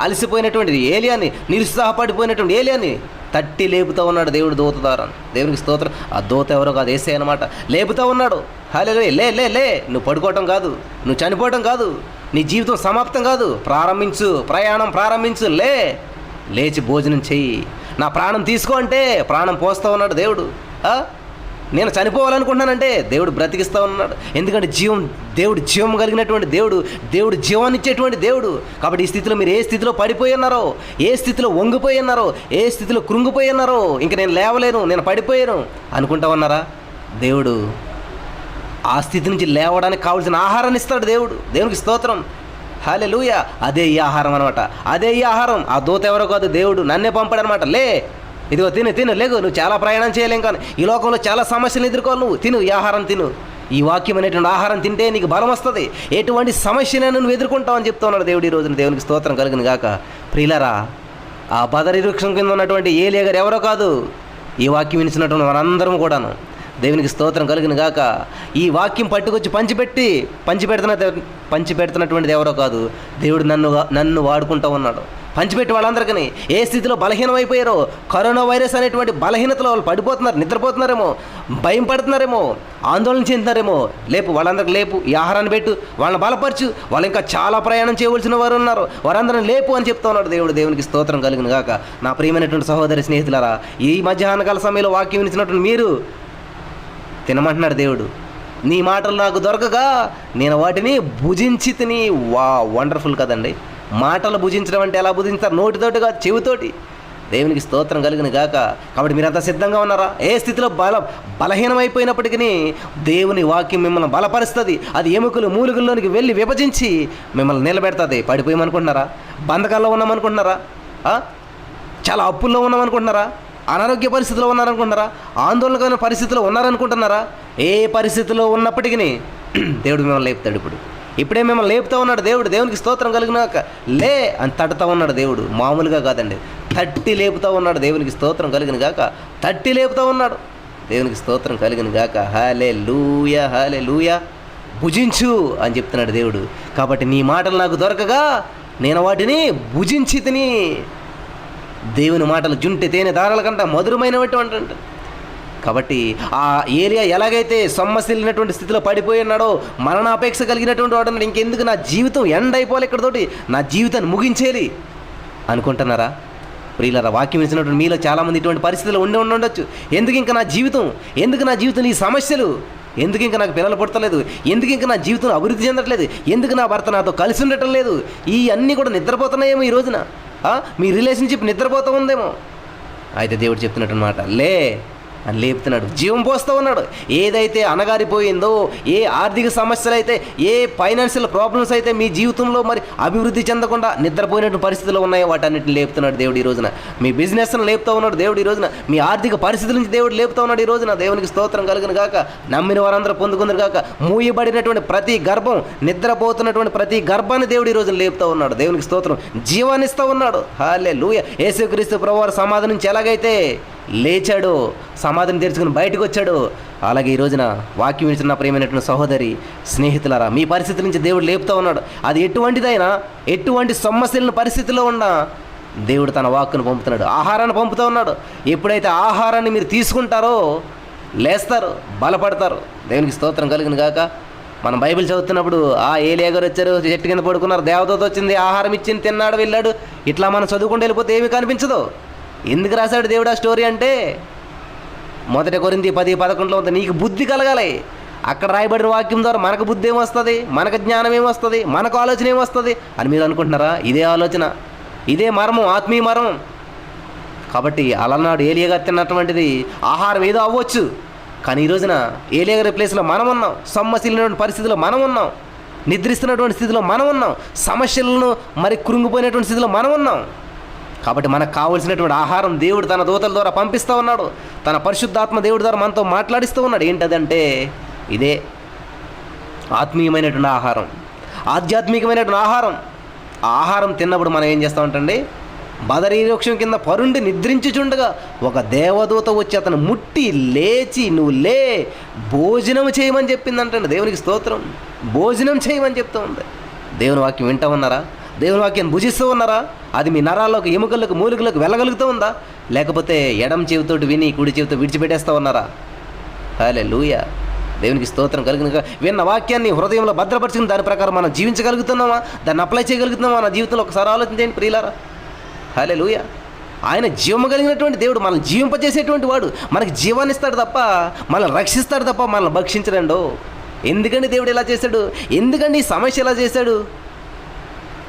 అలసిపోయినటువంటి ఏలియాని, నిరుత్సాహపడిపోయినటువంటి ఏలియాని తట్టి లేపుతూ ఉన్నాడు దేవుడు దూత ద్వారా. దేవునికి స్తోత్రం. ఆ దూత ఎవరో కాదు, యేసయ్య అనమాట. లేపుతూ ఉన్నాడు. హల్లెలూయా. లే లే లే, నువ్వు పడుకోవటం కాదు, నువ్వు చనిపోవటం కాదు, నీ జీవితం సమాప్తం కాదు, ప్రారంభించు, ప్రయాణం ప్రారంభించు. లేచి భోజనం చెయ్యి, నా ప్రాణం తీసుకో అంటే ప్రాణం పోస్తూ ఉన్నాడు దేవుడు. నేను చనిపోవాలనుకుంటున్నానంటే దేవుడు బ్రతికిస్తూ ఉన్నాడు. ఎందుకంటే దేవుడు జీవం కలిగినటువంటి దేవుడు, దేవుడు జీవాన్ని ఇచ్చేటువంటి దేవుడు. కాబట్టి ఈ స్థితిలో మీరు ఏ స్థితిలో పడిపోయి ఉన్నారో, ఏ స్థితిలో వంగిపోయి ఉన్నారో, ఏ స్థితిలో కృంగిపోయి ఉన్నారో, ఇంక నేను లేవలేను, నేను పడిపోయాను అనుకుంటా ఉన్నారా? దేవుడు ఆ స్థితి నుంచి లేవడానికి కావాల్సిన ఆహారాన్ని ఇస్తాడు దేవుడు. దేవునికి స్తోత్రం. హల్లెలూయా. అదే ఈ ఆహారం అనమాట, అదే ఈ ఆహారం. ఆ దూత ఎవరో కాదు, దేవుడు నన్నే పంపాడు అనమాట. ఇదిగో తిను లేగు, నువ్వు చాలా ప్రయాణం చేయలేం, కానీ ఈ లోకంలో చాలా సమస్యలు ఎదుర్కోవాలి, నువ్వు తిను, ఈ ఆహారం తిను. ఈ వాక్యం అనేటువంటి ఆహారం తింటే నీకు బలం వస్తుంది, ఎటువంటి సమస్యనైనా నువ్వు ఎదుర్కొంటావు అని చెప్తా ఉన్నాడు దేవుడు ఈ రోజున. దేవునికి స్తోత్రం కలుగును గాక. ప్రియులారా, ఆ బదరీ వృక్షం కింద ఉన్నటువంటి ఏలియా గారు ఎవరో కాదు, ఈ వాక్యం వినిచినటువంటి మనందరం కూడాను. దేవునికి స్తోత్రం కలుగును గాక. ఈ వాక్యం పట్టుకొచ్చి పంచిపెడుతున్నటువంటిది ఎవరో కాదు, దేవుడు నన్ను వాడుకుంటూ ఉన్నాడు. పంచిపెట్టి వాళ్ళందరికీ ఏ స్థితిలో బలహీనం అయిపోయారో, కరోనా వైరస్ అనేటువంటి బలహీనతలో వాళ్ళు పడిపోతున్నారు, నిద్రపోతున్నారేమో, భయం పడుతున్నారేమో, ఆందోళన చెందుతున్నారేమో, లేపు వాళ్ళందరికీ, లేపు, ఈ ఆహారాన్ని పెట్టు, వాళ్ళని బలపరచు, వాళ్ళు ఇంకా చాలా ప్రయాణం చేయవలసిన వారు ఉన్నారు, వారందరిని లేపు అని చెప్తా ఉన్నాడు దేవుడు. దేవునికి స్తోత్రం కలుగును గాక. నా ప్రియమైనటువంటి సహోదరి స్నేహితులారా, ఈ మధ్యాహ్నకాల సమయంలో వాక్యం వినిచినటువంటి మీరు తినమంటున్నాడు దేవుడు. నీ మాటలు నాకు దొరకగా నేను వాటిని భుజించి తిని. వండర్ఫుల్ కదండి. మాటలు భుజించడం అంటే ఎలా భుజించారు? నోటితోటి కాదు, చెవితోటి. దేవునికి స్తోత్రం కలుగును గాక. కాబట్టి మీరంతా సిద్ధంగా ఉన్నారా? ఏ స్థితిలో బలహీనమైపోయినప్పటికీ దేవుని వాక్యం మిమ్మల్ని బలపరుస్తుంది. అది ఎముకలు మూలుగుల్లోనికి వెళ్ళి విభజించి మిమ్మల్ని నిలబెడుతుంది. పడిపోయామనుకుంటున్నారా? బంధకాల్లో ఉన్నామనుకుంటున్నారా? చాలా అప్పుల్లో ఉన్నామనుకుంటున్నారా? అనారోగ్య పరిస్థితిలో ఉన్నారనుకుంటున్నారా? ఆందోళనకరమైన పరిస్థితిలో ఉన్నారనుకుంటున్నారా? ఏ పరిస్థితిలో ఉన్నప్పటికీ దేవుడు మిమ్మల్ని లేపుతాడు. ఇప్పుడే మిమ్మల్ని లేపుతూ ఉన్నాడు దేవుడు. దేవునికి స్తోత్రం కలిగినాక లే అని తట్టుతూ ఉన్నాడు దేవుడు. మామూలుగా కాదండి, తట్టి లేపుతూ ఉన్నాడు. దేవునికి స్తోత్రం కలిగిన గాక. తట్టి లేపుతూ ఉన్నాడు. దేవునికి స్తోత్రం కలిగిన గాక. హల్లెలూయా, హల్లెలూయా. భుజించు అని చెప్తున్నాడు దేవుడు. కాబట్టి నీ మాటలు నాకు దొరకగా నేను వాటిని భుజించి తిని. దేవుని మాటలు జుంటి తేనె దారాల కంట మధురమైనటువంటి అంట. కాబట్టి ఆ ఏలియా ఎలాగైతే సొమ్మసిల్లినటువంటి స్థితిలో పడిపోయి ఉన్నాడో, మరణాపేక్ష కలిగినటువంటి వాడు అన్నాడు, ఇంకెందుకు నా జీవితం ఎండ్ అయిపోవాలి ఇక్కడతోటి, నా జీవితాన్ని ముగించేది అనుకుంటున్నారా? ప్రియులారా, వాక్యం ఇచ్చినటువంటి మీలో చాలామంది ఇటువంటి పరిస్థితులు ఉండొచ్చు. ఎందుకు ఇంకా నా జీవితం, ఎందుకు నా జీవితం ఈ సమస్యలు, ఎందుకు ఇంకా నాకు పిల్లలు పుట్టలేదు, ఎందుకు ఇంకా నా జీవితం అభివృద్ధి చెందట్లేదు, ఎందుకు నా భర్త నాతో కలిసి ఉండటం లేదు, ఈ అన్నీ కూడా నిద్రపోతున్నాయేమో ఈ రోజున. మీ రిలేషన్షిప్ నిద్రపోతూ ఉందేమో. అయితే దేవుడు చెప్తున్నట్టు మాట, లే అని లేపుతున్నాడు, జీవం పోస్తూ ఉన్నాడు. ఏదైతే అణగారిపోయిందో, ఏ ఆర్థిక సమస్యలు అయితే, ఏ ఫైనాన్షియల్ ప్రాబ్లమ్స్ అయితే మీ జీవితంలో మరి అభివృద్ధి చెందకుండా నిద్రపోయినటువంటి పరిస్థితులు ఉన్నాయో వాటన్నిటిని లేపుతున్నాడు దేవుడు ఈ రోజున. మీ బిజినెస్ను లేపుతూ ఉన్నాడు దేవుడు ఈ రోజున. మీ ఆర్థిక పరిస్థితుల నుంచి దేవుడు లేపుతూ ఉన్నాడు ఈ రోజున. దేవునికి స్తోత్రం కలుగును గాక. నమ్మిన వారందరూ పొందుకుందరు గాక. మూయబడినటువంటి ప్రతి గర్భం, నిద్రపోతున్నటువంటి ప్రతి గర్భాన్ని దేవుడు ఈ రోజున లేపుతూ ఉన్నాడు. దేవునికి స్తోత్రం. జీవాన్ని ఇస్తూ ఉన్నాడు. హల్లెలూయా. యేసుక్రీస్తు ప్రభువారు సమాధి నుంచి ఎలాగైతే లేచాడు, సమాధిని తెరుచుకుని బయటకు వచ్చాడు, అలాగే ఈ రోజున వాక్యం ఇచ్చిన ప్రియమైనటువంటి సహోదరి, స్నేహితులారా, మీ పరిస్థితి నుంచి దేవుడు లేపుతూ ఉన్నాడు. అది ఎటువంటిదైనా, ఎటువంటి సమస్యలను పరిస్థితిలో ఉన్నా దేవుడు తన వాక్కును పంపుతున్నాడు, ఆహారాన్ని పంపుతూ ఉన్నాడు. ఎప్పుడైతే ఆహారాన్ని మీరు తీసుకుంటారో లేస్తారు, బలపడతారు. దేవునికి స్తోత్రం కలుగును గాక. మనం బైబిల్ చదువుతున్నప్పుడు ఏలియా గారు వచ్చారు, చెట్టు కింద పడుకున్నారు, దేవదూత వచ్చింది, ఆహారం ఇచ్చింది, తిన్నాడు, వెళ్ళాడు. ఇట్లా మనం చదువుకుంటూ వెళ్ళిపోతే ఏమీ కనిపించదు. ఎందుకు రాశాడు దేవుడు ఆ స్టోరీ అంటే, 1 కొరింథీ 10:11 ఉంది, నీకు బుద్ధి కలగాలి. అక్కడ రాయబడిన వాక్యం ద్వారా మనకు బుద్ధి ఏమొస్తుంది, మనకు జ్ఞానం ఏమొస్తుంది, మనకు ఆలోచన ఏమొస్తుంది అని మీరు అనుకుంటున్నారా? ఇదే ఆలోచన, ఇదే మర్మం, ఆత్మీయ మర్మం. కాబట్టి అలనాడు ఏలియా గారు తిన్నటువంటిది ఆహారం ఏదో అవ్వచ్చు, కానీ ఈ రోజున ఏలియా గారి ప్లేస్లో మనం ఉన్నాం. సొమ్మసిల్లినటువంటి పరిస్థితిలో మనం ఉన్నాం, నిద్రిస్తున్నటువంటి స్థితిలో మనం ఉన్నాం, సమస్యలను మరి కృంగిపోయినటువంటి స్థితిలో మనం ఉన్నాం. కాబట్టి మనకు కావలసినటువంటి ఆహారం దేవుడు తన దూతల ద్వారా పంపిస్తూ ఉన్నాడు. తన పరిశుద్ధాత్మ దేవుడి ద్వారా మనతో మాట్లాడిస్తూ ఉన్నాడు. ఏంటదంటే ఇదే ఆత్మీయమైనటువంటి ఆహారం, ఆధ్యాత్మికమైనటువంటి ఆహారం. ఆ ఆహారం తిన్నప్పుడు మనం ఏం చేస్తామంటండి, బదరీ వృక్షం కింద పరుండి నిద్రించుచుండగా ఒక దేవదూత వచ్చి అతను ముట్టి లేచి, నువ్వు లే, భోజనం చేయమని చెప్పిందంటండి. దేవునికి స్తోత్రం. భోజనం చేయమని చెప్తూ ఉంది. దేవుని వాక్యం వింటూ ఉన్నారా? దేవుని వాక్యాన్ని భుజిస్తూ ఉన్నారా? అది మీ నరాల్లోకి, ఎముకలకు, మూలికలకు వెళ్ళగలుగుతూ ఉందా? లేకపోతే ఎడం చెవితోటి విని కుడి చెవితో విడిచిపెట్టేస్తూ ఉన్నారా? హల్లెలూయా. దేవునికి స్తోత్రం కలుగునుగా. విన్న వాక్యాన్ని హృదయంలో భద్రపరుచుకుని దాని ప్రకారం మనం జీవించగలుగుతున్నామా, దాన్ని అప్లై చేయగలుగుతున్నామా మన జీవితంలో? ఒకసారి ఆలోచించండి ప్రియులారా. హల్లెలూయా. ఆయన జీవము కలిగినటువంటి దేవుడు, మనల్ని జీవింపజేసేటువంటి వాడు. మనకి జీవాన్ని ఇస్తాడు తప్ప, మనల్ని రక్షిస్తాడు తప్ప మనల్ని భక్షించడండో. ఎందుకండి దేవుడు ఇలా చేశాడు? ఎందుకండి ఈ సమస్య ఇలా చేశాడు?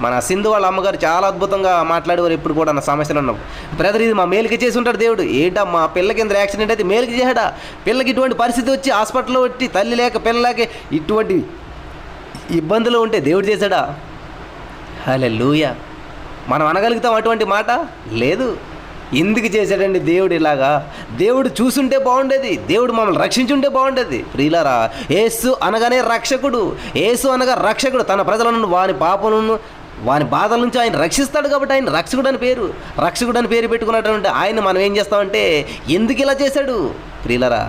మన సింధు వాళ్ళ అమ్మగారు చాలా అద్భుతంగా మాట్లాడేవారు. ఎప్పుడు కూడా నా సమస్యలు ఉన్నాం, బ్రదర్ ఇది మా మేలుకి చేసి ఉంటాడు దేవుడు. ఏంటమ్మా, పిల్లకి ఇంత యాక్సిడెంట్ అయితే మేలుకి చేశాడా? పిల్లకి ఇటువంటి పరిస్థితి వచ్చి హాస్పిటల్లో వచ్చి తల్లి లేక పిల్ల లేక ఇటువంటి ఇబ్బందులు ఉంటే దేవుడు చేశాడా? హల్లెలూయా. మనం అనగలుగుతాం అటువంటి మాట? లేదు. ఎందుకు చేశాడండి దేవుడు ఇలాగా? దేవుడు చూసుంటే బాగుండేది, దేవుడు మమ్మల్ని రక్షించుంటే బాగుండేది. ప్రియులారా, యేసు అనగానే రక్షకుడు, యేసు అనగా రక్షకుడు. తన ప్రజలను వాని పాపలను, వాని బాధల నుంచి ఆయన రక్షిస్తాడు. కాబట్టి ఆయన రక్షకుడు అని పేరు, రక్షకుడు అని పేరు పెట్టుకున్నటువంటి ఆయన మనం ఏం చేస్తామంటే, ఎందుకు ఇలా చేశాడు? ప్రియులారా,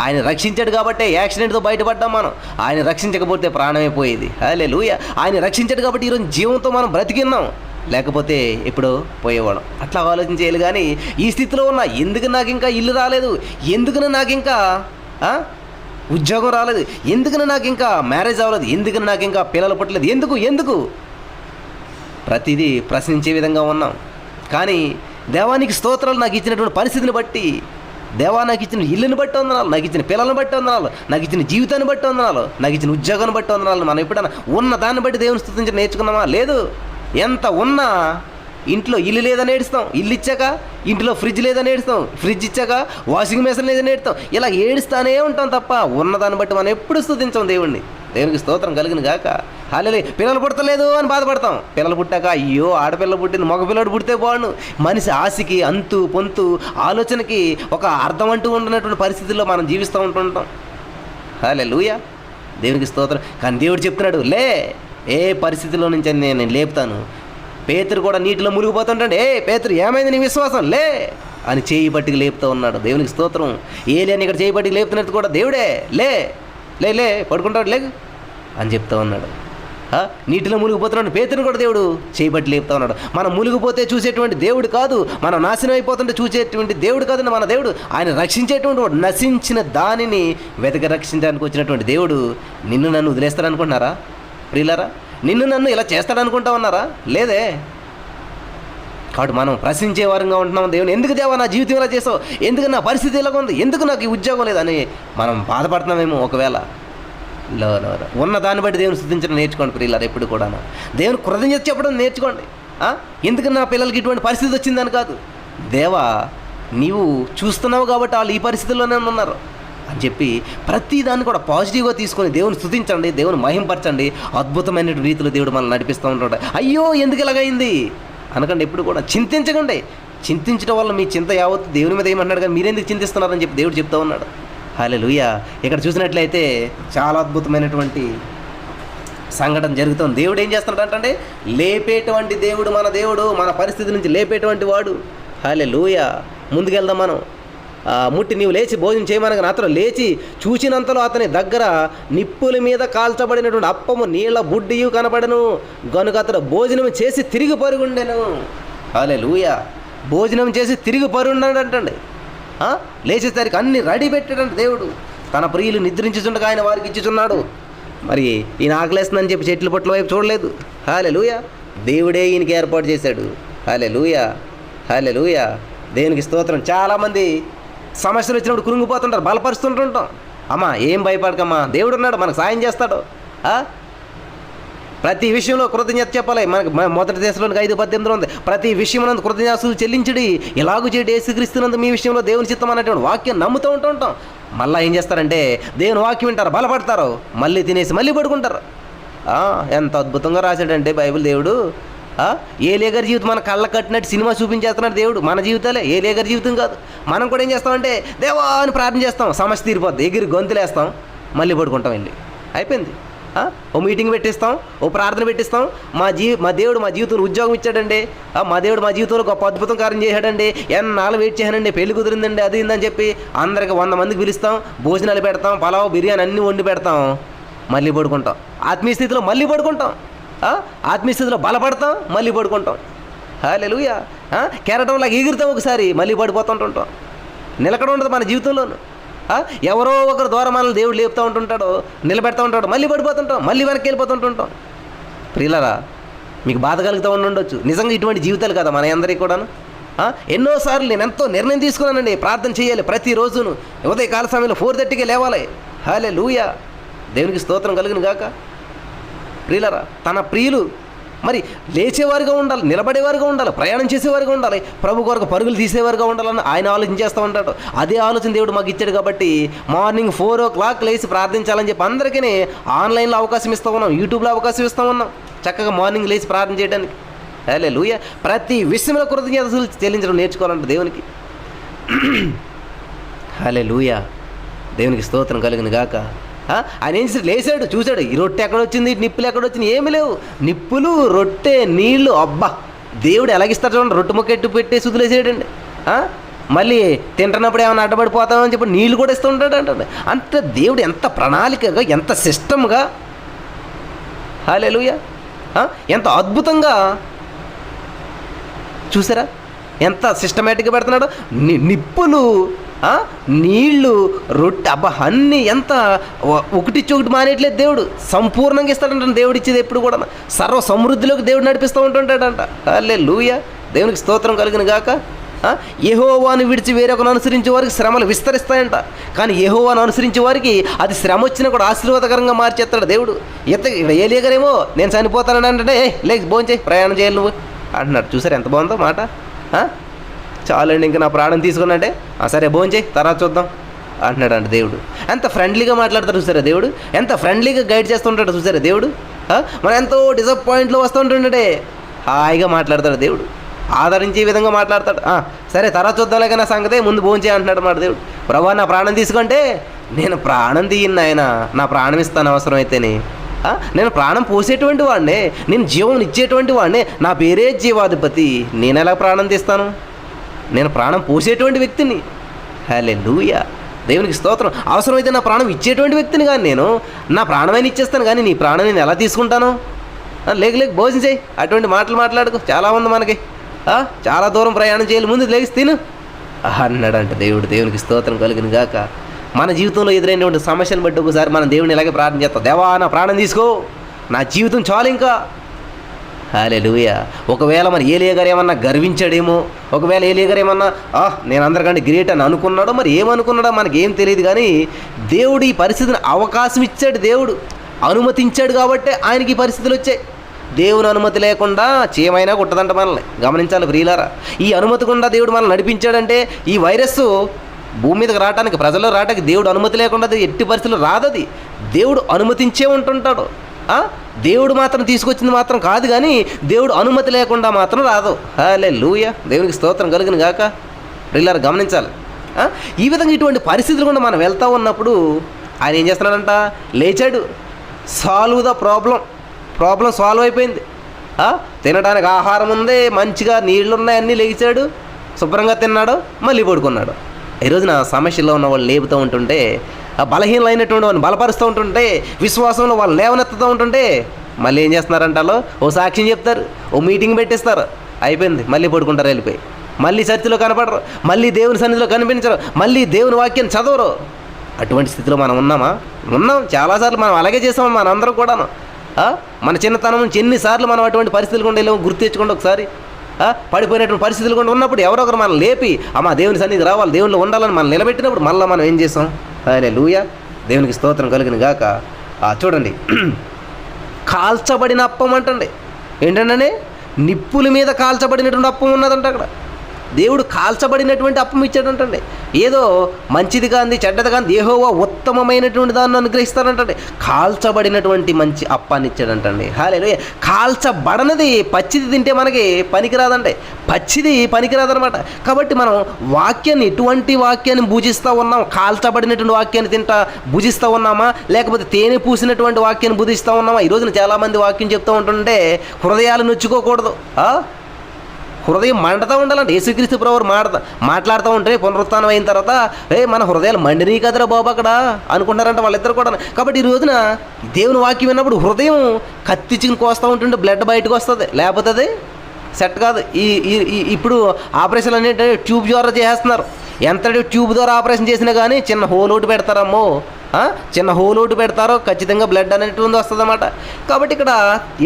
ఆయన రక్షించాడు కాబట్టి యాక్సిడెంట్తో బయటపడ్డాం మనం. ఆయన రక్షించకపోతే ప్రాణమైపోయేది. హల్లెలూయా. ఆయన రక్షించాడు కాబట్టి ఈరోజు జీవంతో మనం బ్రతికిన్నాం, లేకపోతే ఎప్పుడో పోయేవాళ్ళం. అట్లా ఆలోచన చేయాలి. కానీ ఈ స్థితిలో ఉన్నా, ఎందుకు నాకు ఇంకా ఇల్లు రాలేదు, ఎందుకని నాకు ఇంకా ఉద్యోగం రాలేదు, ఎందుకని నాకు ఇంకా మ్యారేజ్ అవ్వలేదు, ఎందుకని నాకు ఇంకా పిల్లలు పుట్టలేదు, ఎందుకు ప్రతిదీ ప్రశ్నించే విధంగా ఉన్నాం. కానీ దేవానికి స్తోత్రాలు, నాకు ఇచ్చినటువంటి పరిస్థితిని బట్టి, దేవా నాకు ఇచ్చిన ఇల్లుని బట్టి వందనాలు, నాకు ఇచ్చిన పిల్లలను బట్టి వందనాలు, నాకు ఇచ్చిన జీవితాన్ని బట్టి వందనాలు, నాకు ఇచ్చిన ఉద్యోగాన్ని బట్టి వందనాలు. మనం ఎప్పుడైనా ఉన్న దాన్ని బట్టి దేవుని స్తుతించి నేర్చుకున్నామా? లేదు. ఎంత ఉన్నా ఇంట్లో ఇల్లు లేదని ఏడుస్తాం, ఇల్లు ఇచ్చాక ఇంట్లో ఫ్రిడ్జ్ లేదని ఏడుస్తాం, ఫ్రిడ్జ్ ఇచ్చాక వాషింగ్ మెషిన్ లేదని ఏడుస్తాం. ఇలా ఏడుస్తానే ఉంటాం తప్ప ఉన్నదాన్ని బట్టి మనం ఎప్పుడు స్తుతించాం దేవుణ్ణి. దేవునికి స్తోత్రం కలుగును గాక. హల్లెలూయా. పిల్లలు పుట్టలేదు అని బాధపడతాం, పిల్లలు పుట్టాక అయ్యో ఆడపిల్ల పుట్టింది, మగపిల్లడు పుడితే బాగుండు. మనిషి ఆశకి, అంతు పొంతు, ఆలోచనకి ఒక అర్థం అంటూ ఉంటున్నటువంటి పరిస్థితుల్లో మనం జీవిస్తూ ఉంటుంటాం. హల్లెలూయా. దేవునికి స్తోత్రం. కానీ దేవుడు చెప్తున్నాడు, లే, ఏ పరిస్థితిలో నుంచి నేను లేపుతాను. పేతురు కూడా నీటిలో మునిగిపోతుంటాడు. పేతురు ఏమైంది నీ విశ్వాసం, లే అని చేయి పట్టుకు లేపుతూ ఉన్నాడు. దేవునికి స్తోత్రం. ఏలియాని ఇక్కడ చేయి పట్టుకు లేపుతున్నట్టు కూడా దేవుడే, లే లే లే పడుకుంటాడు, లేకు అని చెప్తా ఉన్నాడు. నీటిలో మునిగిపోతున్నాడు పేతురుని కూడా దేవుడు చేయబట్టి లేపుతా ఉన్నాడు. మనం మునిగిపోతే చూసేటువంటి దేవుడు కాదు, మనం నాశనం అయిపోతుంటే చూసేటువంటి దేవుడు కాదు మన దేవుడు. ఆయన రక్షించేటువంటి వాడు. నశించిన దానిని వెతక రక్షించడానికి వచ్చినటువంటి దేవుడు నిన్ను నన్ను వదిలేస్తాడనుకుంటున్నారా ప్రియులారా? నిన్ను నన్ను ఇలా చేస్తాడనుకుంటా ఉన్నారా? లేదే. కాబట్టి మనం ప్రశ్నించే వారంగా ఉంటున్నాం. దేవుని ఎందుకు దేవా నా జీవితం ఇలా చేసావు, ఎందుకు నా పరిస్థితి ఇలాగ ఉంది, ఎందుకు నాకు ఈ ఉద్యోగం లేదని మనం బాధపడుతున్నామేమో. ఒకవేళ ఉన్న దాన్ని బట్టి దేవుని స్తుతించడం నేర్చుకోండి ప్రియులారా. ఎప్పుడు కూడా దేవుని కృతజ్ఞత చెప్పడం నేర్చుకోండి. ఎందుకు నా పిల్లలకి ఇటువంటి పరిస్థితి వచ్చిందని కాదు, దేవా నీవు చూస్తున్నావు కాబట్టి వాళ్ళు ఈ పరిస్థితుల్లోనే ఉన్నారు అని చెప్పి ప్రతి దాన్ని కూడా పాజిటివ్గా తీసుకొని దేవుని స్తుతించండి, దేవుని మహింపరచండి. అద్భుతమైన రీతిలో దేవుడు మనల్ని నడిపిస్తూ ఉంటాడు. అయ్యో ఎందుకు ఇలాగైంది అనకండి, ఎప్పుడు కూడా చింతించకండి. చింతించడం వల్ల మీ చింత యావత్తు దేవుని మీద ఏమన్నాడు కానీ మీరెందుకు చింతిస్తున్నారని చెప్పి దేవుడు చెప్తూ ఉన్నాడు. హల్లెలూయా. ఇక్కడ చూసినట్లయితే చాలా అద్భుతమైనటువంటి సంఘటన జరుగుతుంది. దేవుడు ఏం చేస్తున్నాడు అంటే లేపేటువంటి దేవుడు, మన దేవుడు మన పరిస్థితి నుంచి లేపేటువంటి వాడు. హల్లెలూయా. ముందుకెళ్దాం మనం. ముట్టి నీవు లేచి భోజనం చేయమనగా అతను లేచి చూచినంతలో అతని దగ్గర నిప్పుల మీద కాల్చబడినటువంటి అప్పము నీళ్ల బుడ్డియు కనపడను గనుక అతడు భోజనం చేసి తిరిగి పరుగుండెను. హల్లెలూయా. భోజనం చేసి తిరిగి పరుగుండండి. లేచేసరికి అన్ని రెడీ పెట్టాడంటే దేవుడు. తన ప్రియులు నిద్రించుచుండగా ఆయన వారికి ఇచ్చుచున్నాడు. మరి ఈయన ఆకలేస్తుందని చెప్పి చెట్ల పొట్ల వైపు చూడలేదు. హల్లెలూయా. దేవుడే ఈయనకి ఏర్పాటు చేశాడు. హల్లెలూయా. హల్లెలూయా. దేవునికి స్తోత్రం. చాలామంది సమస్యలు వచ్చినప్పుడు కురుంగిపోతుంటారు, బలపరుస్తుంటుంటాం. అమ్మా ఏం భయపడకమ్మా, దేవుడు ఉన్నాడు, మనకు సాయం చేస్తాడు. ప్రతి విషయంలో కృతజ్ఞత చెప్పాలి. మనకు మొదటి దశలోనికి 5:18 ఉంది. ప్రతి విషయం కృతజ్ఞతలు చెల్లించడి, ఎలాగూ చేయడం యేసుక్రీస్తునందు మీ విషయంలో దేవుని చిత్తం అనేటువంటి వాక్యం నమ్ముతూ ఉంటుంటాం. మళ్ళీ ఏం చేస్తారంటే దేవుని వాక్యం వింటారు, బలపడతారు, మళ్ళీ తినేసి మళ్ళీ పడుకుంటారు. ఎంత అద్భుతంగా రాశాడంటే బైబిల్ దేవుడు. ఏలియా గారి జీవితం మన కళ్ళ కట్టినట్టు సినిమా చూపించేస్తున్నాడు దేవుడు. మన జీవితాలే ఏలియా గారి జీవితం కాదు. మనం కూడా ఏం చేస్తామంటే దేవా అని ప్రార్థన చేస్తాం, సమస్య తీరిపోద్ది, ఎగిరి గొంతులేస్తాం, మళ్ళీ పడుకుంటాం. వెళ్ళి అయిపోయింది. ఓ మీటింగ్ పెట్టిస్తాం, ఓ ప్రార్థన పెట్టిస్తాం. మా దేవుడు మా జీవితంలో ఉద్యోగం ఇచ్చాడండి, మా దేవుడు మా జీవితంలో గొప్ప అద్భుతం కార్యం చేశాడండి, ఎన్నాళ్ళు వెయిట్ చేశానండి, పెళ్లి కుదిరిందండి, అది ఇందని చెప్పి అందరికి 100 మందికి పిలుస్తాం, భోజనాలు పెడతాం, పలావ్ బిర్యానీ అన్నీ వండి పెడతాం, మళ్ళీ పడుకుంటాం. ఆత్మీయ స్థితిలో మళ్ళీ పడుకుంటాం, ఆత్మీయ స్థితిలో బలపడతాం, మళ్ళీ పడుకుంటాం. హల్లెలూయా. కెరటంలాగా ఎగురుతాం, ఒకసారి మళ్ళీ పడిపోతుంటుంటాం. నిలకడ ఉండదు మన జీవితంలోనూ. ఎవరో ఒకరు ద్వారా మనల్ని దేవుడు లేపుతూ ఉంటుంటాడు, నిలబెడతా ఉంటాడు, మళ్ళీ పడిపోతుంటాం, మళ్ళీ వెనక్కి వెళ్ళిపోతుంటుంటాం. ప్రియులారా, మీకు బాధ కలుగుతూ ఉండొచ్చు. నిజంగా ఇటువంటి జీవితాలు కదా మన అందరికీ కూడాను. ఎన్నోసార్లు నేను ఎంతో నిర్ణయం తీసుకున్నానండి, ప్రార్థన చేయాలి ప్రతిరోజును, ఉదయకాల సమయంలో 4:30కే లేవాలి. హల్లెలూయా. దేవునికి స్తోత్రం కలుగును గాక. ప్రియులారా, తన ప్రియులు మరి లేచేవారుగా ఉండాలి, నిలబడేవారుగా ఉండాలి, ప్రయాణం చేసేవారుగా ఉండాలి, ప్రభు కొరకు పరుగులు తీసేవారుగా ఉండాలని ఆయన ఆలోచన చేస్తూ ఉంటాడు. అదే ఆలోచన దేవుడు మాకు ఇచ్చాడు కాబట్టి మార్నింగ్ 4 o'clock లేచి ప్రార్థించాలని చెప్పి అందరికీ ఆన్లైన్లో అవకాశం ఇస్తూ ఉన్నాం, యూట్యూబ్లో అవకాశం ఇస్తూ ఉన్నాం, చక్కగా మార్నింగ్ లేచి ప్రార్థన చేయడానికి. హల్లెలూయా. ప్రతి విషయంలో కృతజ్ఞతలు చెల్లించడం నేర్చుకోవాలంటే దేవునికి. హల్లెలూయా. దేవునికి స్తోత్రం కలుగును గాక. ఆయన ఏం చేశాడు, లేచాడు, చూశాడు, ఈ రొట్టె ఎక్కడొచ్చింది, నిప్పులు ఎక్కడొచ్చింది, ఏమి లేవు, నిప్పులు, రొట్టె, నీళ్లు. అబ్బా, దేవుడు ఎలాగిస్తాడు చూడండి. రొట్టె ముక్క ఎట్టు పెట్టేసి వదిలేసేయడండి. మళ్ళీ తింటున్నప్పుడు ఏమైనా అడ్డపడిపోతామని చెప్పి నీళ్లు కూడా ఇస్తూ ఉంటాడు అంటే. అంటే దేవుడు ఎంత ప్రణాళికగా, ఎంత సిస్టమ్గా, హల్లెలూయా, ఎంత అద్భుతంగా చూసారా, ఎంత సిస్టమేటిక్గా పెడుతున్నాడు. నిప్పులు, నీళ్లు, రొట్టె, అబ్బా అన్నీ ఎంత ఒకటిచ్చొకటి మానేయట్లేదు. దేవుడు సంపూర్ణంగా ఇస్తాడంట. దేవుడు ఇచ్చేది ఎప్పుడు కూడా సర్వ సమృద్ధిలోకి దేవుడు నడిపిస్తూ ఉంటుంటాడంట. హల్లెలూయా. దేవునికి స్తోత్రం కలుగును గాక. యెహోవాను విడిచి వేరొకను అనుసరించే వారికి శ్రమలు విస్తరిస్తాయంట, కానీ యెహోవాను అనుసరించే వారికి అది శ్రమ వచ్చినా కూడా ఆశీర్వాదకరంగా మార్చేస్తాడు దేవుడు. ఏలియా గారేమో నేను చనిపోతానని అంటే లేక భోంచేయి, ప్రయాణం చేయాలి నువ్వు అంటున్నాడు. చూసారు ఎంత బాగుందో మాట. చాలండి ఇంకా నా ప్రాణం తీసుకున్నాంటే సరే భోంచేయి, తర్వాత చూద్దాం అంటున్నాడు దేవుడు. ఎంత ఫ్రెండ్లీగా మాట్లాడతాడు చూసారా దేవుడు, ఎంత ఫ్రెండ్లీగా గైడ్ చేస్తుంటాడు చూసారా దేవుడు. మనం ఎంతో డిసప్పాయింట్లో వస్తుంటుండే హాయిగా మాట్లాడతాడు దేవుడు, ఆదరించే విధంగా మాట్లాడతాడు. సరే తర్వాత చూద్దాంలేక నా సంగతే, ముందు భోంచేయి అంటున్నాడు మాట దేవుడు. ప్రభా నా ప్రాణం తీసుకుంటే నేను ప్రాణం తీయను ఆయన, నా ప్రాణం ఇస్తాను అవసరమైతేనే. నేను ప్రాణం పోసేటువంటి వాడినే, నేను జీవం ఇచ్చేటువంటి వాడినే, నా పేరే జీవాధిపతి, నేను ఎలా ప్రాణం తీస్తాను, నేను ప్రాణం పోసేటువంటి వ్యక్తిని. హల్లెలూయా. దేవునికి స్తోత్రం. అవసరమైతే నా ప్రాణం ఇచ్చేటువంటి వ్యక్తిని కానీ నేను నా ప్రాణమైన ఇచ్చేస్తాను, కానీ నీ ప్రాణం నేను ఎలా తీసుకుంటాను? లేక భోజనం చేయి, అటువంటి మాటలు మాట్లాడుకో. చాలా ఉంది మనకి, చాలా దూరం ప్రయాణం చేయాలి, ముందు లేచి తిను అన్నాడంట దేవుడు. దేవునికి స్తోత్రం కలుగును గాక. మన జీవితంలో ఎదురైనటువంటి సమస్యను బట్టి ఒకసారి మనం దేవుడిని ఇలాగే ప్రార్థన చేస్తాం, దేవా నా ప్రాణం తీసుకో, నా జీవితం చాలు ఇంకా. హల్లెలూయా. ఒకవేళ మరి ఏలియా గారు ఏమన్నా గర్వించాడేమో, ఒకవేళ ఏలియా గారు ఏమన్నా నేను అందరికంటే గ్రేట్ అని అనుకున్నాడో, మరి ఏమనుకున్నాడో మనకేం తెలియదు, కానీ దేవుడు ఈ పరిస్థితిని అవకాశం ఇచ్చాడు, దేవుడు అనుమతించాడు కాబట్టే ఆయనకి ఈ పరిస్థితులు వచ్చాయి. దేవుని అనుమతి లేకుండా చేయమైనా కుట్టదంట మనల్ని. గమనించాలి ప్రియులారా, ఈ అనుమతి గుండా దేవుడు మనల్ని నడిపించాడంటే ఈ వైరస్ భూమి మీదకి రావడానికి, ప్రజల్లో రావడానికి దేవుడు అనుమతి లేకుండా అది ఎట్టి పరిస్థితులు రాదది. దేవుడు అనుమతించే ఉంటుంటాడు. దేవుడు మాత్రం తీసుకొచ్చింది మాత్రం కాదు, కానీ దేవుడు అనుమతి లేకుండా మాత్రం రాదు. హల్లెలూయా. దేవునికి స్తోత్రం కలుగును గాక. ప్రియులారా గమనించాలి. ఈ విధంగా ఇటువంటి పరిస్థితులు కూడా మనం వెళ్తూ ఉన్నప్పుడు ఆయన ఏం చేస్తున్నాడంట, లేచాడు, సాల్వ్ ద ప్రాబ్లం సాల్వ్ అయిపోయింది. తినడానికి ఆహారం ఉంది, మంచిగా నీళ్లు ఉన్నాయి, అన్నీ లేచాడు, శుభ్రంగా తిన్నాడు, మళ్ళీ పడుకున్నాడు. ఈరోజున సమస్యల్లో ఉన్న వాళ్ళు లేపుతూ ఉంటుంటే, బలహీనమైనటువంటి వాళ్ళని బలపరుస్తూ ఉంటుంటే, విశ్వాసంలో వాళ్ళు లేవనెత్తుతూ ఉంటుంటే మళ్ళీ ఏం చేస్తున్నారంట, వాళ్ళు ఓ సాక్ష్యం చెప్తారు, ఓ మీటింగ్ పెట్టిస్తారు, అయిపోయింది, మళ్ళీ పడుకుంటారు, వెళ్ళిపోయి మళ్ళీ చర్చిలో కనపడరు, మళ్ళీ దేవుని సన్నిధిలో కనిపించరు, మళ్ళీ దేవుని వాక్యాన్ని చదవరు. అటువంటి స్థితిలో మనం ఉన్నాం. చాలాసార్లు మనం అలాగే చేసాం, మనందరం కూడాను. మన చిన్నతనం నుంచి ఎన్నిసార్లు మనం అటువంటి పరిస్థితులు కూడా వెళ్ళాము, గుర్తు తెచ్చుకోండి ఒకసారి. పడిపోయినటువంటి పరిస్థితులు కూడా ఉన్నప్పుడు ఎవరో ఒకరు మనం లేపి దేవుని సన్నిధి రావాలి, దేవునిలో ఉండాలని మనం నిలబెట్టినప్పుడు మళ్ళీ మనం ఏం చేసాం? హల్లెలూయా. దేవునికి స్తోత్రం కలుగును గాక. చూడండి, కాల్చబడిన అప్పం అంటండి. ఏంటంటే నిప్పుల మీద కాల్చబడినటువంటి అప్పం ఉన్నదంట అక్కడ. దేవుడు కాల్చబడినటువంటి అప్పం ఇచ్చాడంటండి. ఏదో మంచిది కాంది చెడ్డది కాంది, యెహోవా ఉత్తమమైనటువంటి దాన్ని అనుగ్రహిస్తాడంటండి. కాల్చబడినటువంటి మంచి అప్పాన్ని ఇచ్చాడంటండి. హల్లెలూయా. కాల్చబడనది పచ్చిది తింటే మనకి పనికిరాదంటే, పచ్చిది పనికిరాదనమాట. కాబట్టి మనం వాక్యాన్ని, ఎటువంటి వాక్యాన్ని భుజిస్తూ ఉన్నాం? కాల్చబడినటువంటి వాక్యాన్ని భుజిస్తూ ఉన్నామా, లేకపోతే తేనె పూసినటువంటి వాక్యాన్ని భుజిస్తూ ఉన్నామా? ఈ రోజున చాలామంది వాక్యం చెప్తూ ఉంటుంటే హృదయాలు నొచ్చుకోకూడదు, హృదయం మండుతూ ఉండాలంటే. యేసుక్రీస్తు ప్రభువు మాట్లాడుతూ ఉంటే పునరుత్థానం అయిన తర్వాత మన హృదయాలు మండినీ కదరా బాబు అక్కడ అనుకుంటారంట వాళ్ళిద్దరు కూడా. కాబట్టి ఈ రోజున దేవుని వాక్యం విన్నప్పుడు హృదయం కత్తిచ్చుకుని కోస్తూ ఉంటుంటే బ్లడ్ బయటకు వస్తుంది, లేకపోతే అది సెట్ కాదు. ఇప్పుడు ఆపరేషన్ అనేది ట్యూబ్ ద్వారా చేసేస్తున్నారు. ఎంత ట్యూబ్ ద్వారా ఆపరేషన్ చేసినా కానీ చిన్న హోల్ ఒకటి పెడతారమ్మో, చిన్న హోల్ ఒకటి పెడతారో ఖచ్చితంగా బ్లడ్ అనేటువంటి వస్తుంది అన్నమాట. కాబట్టి ఇక్కడ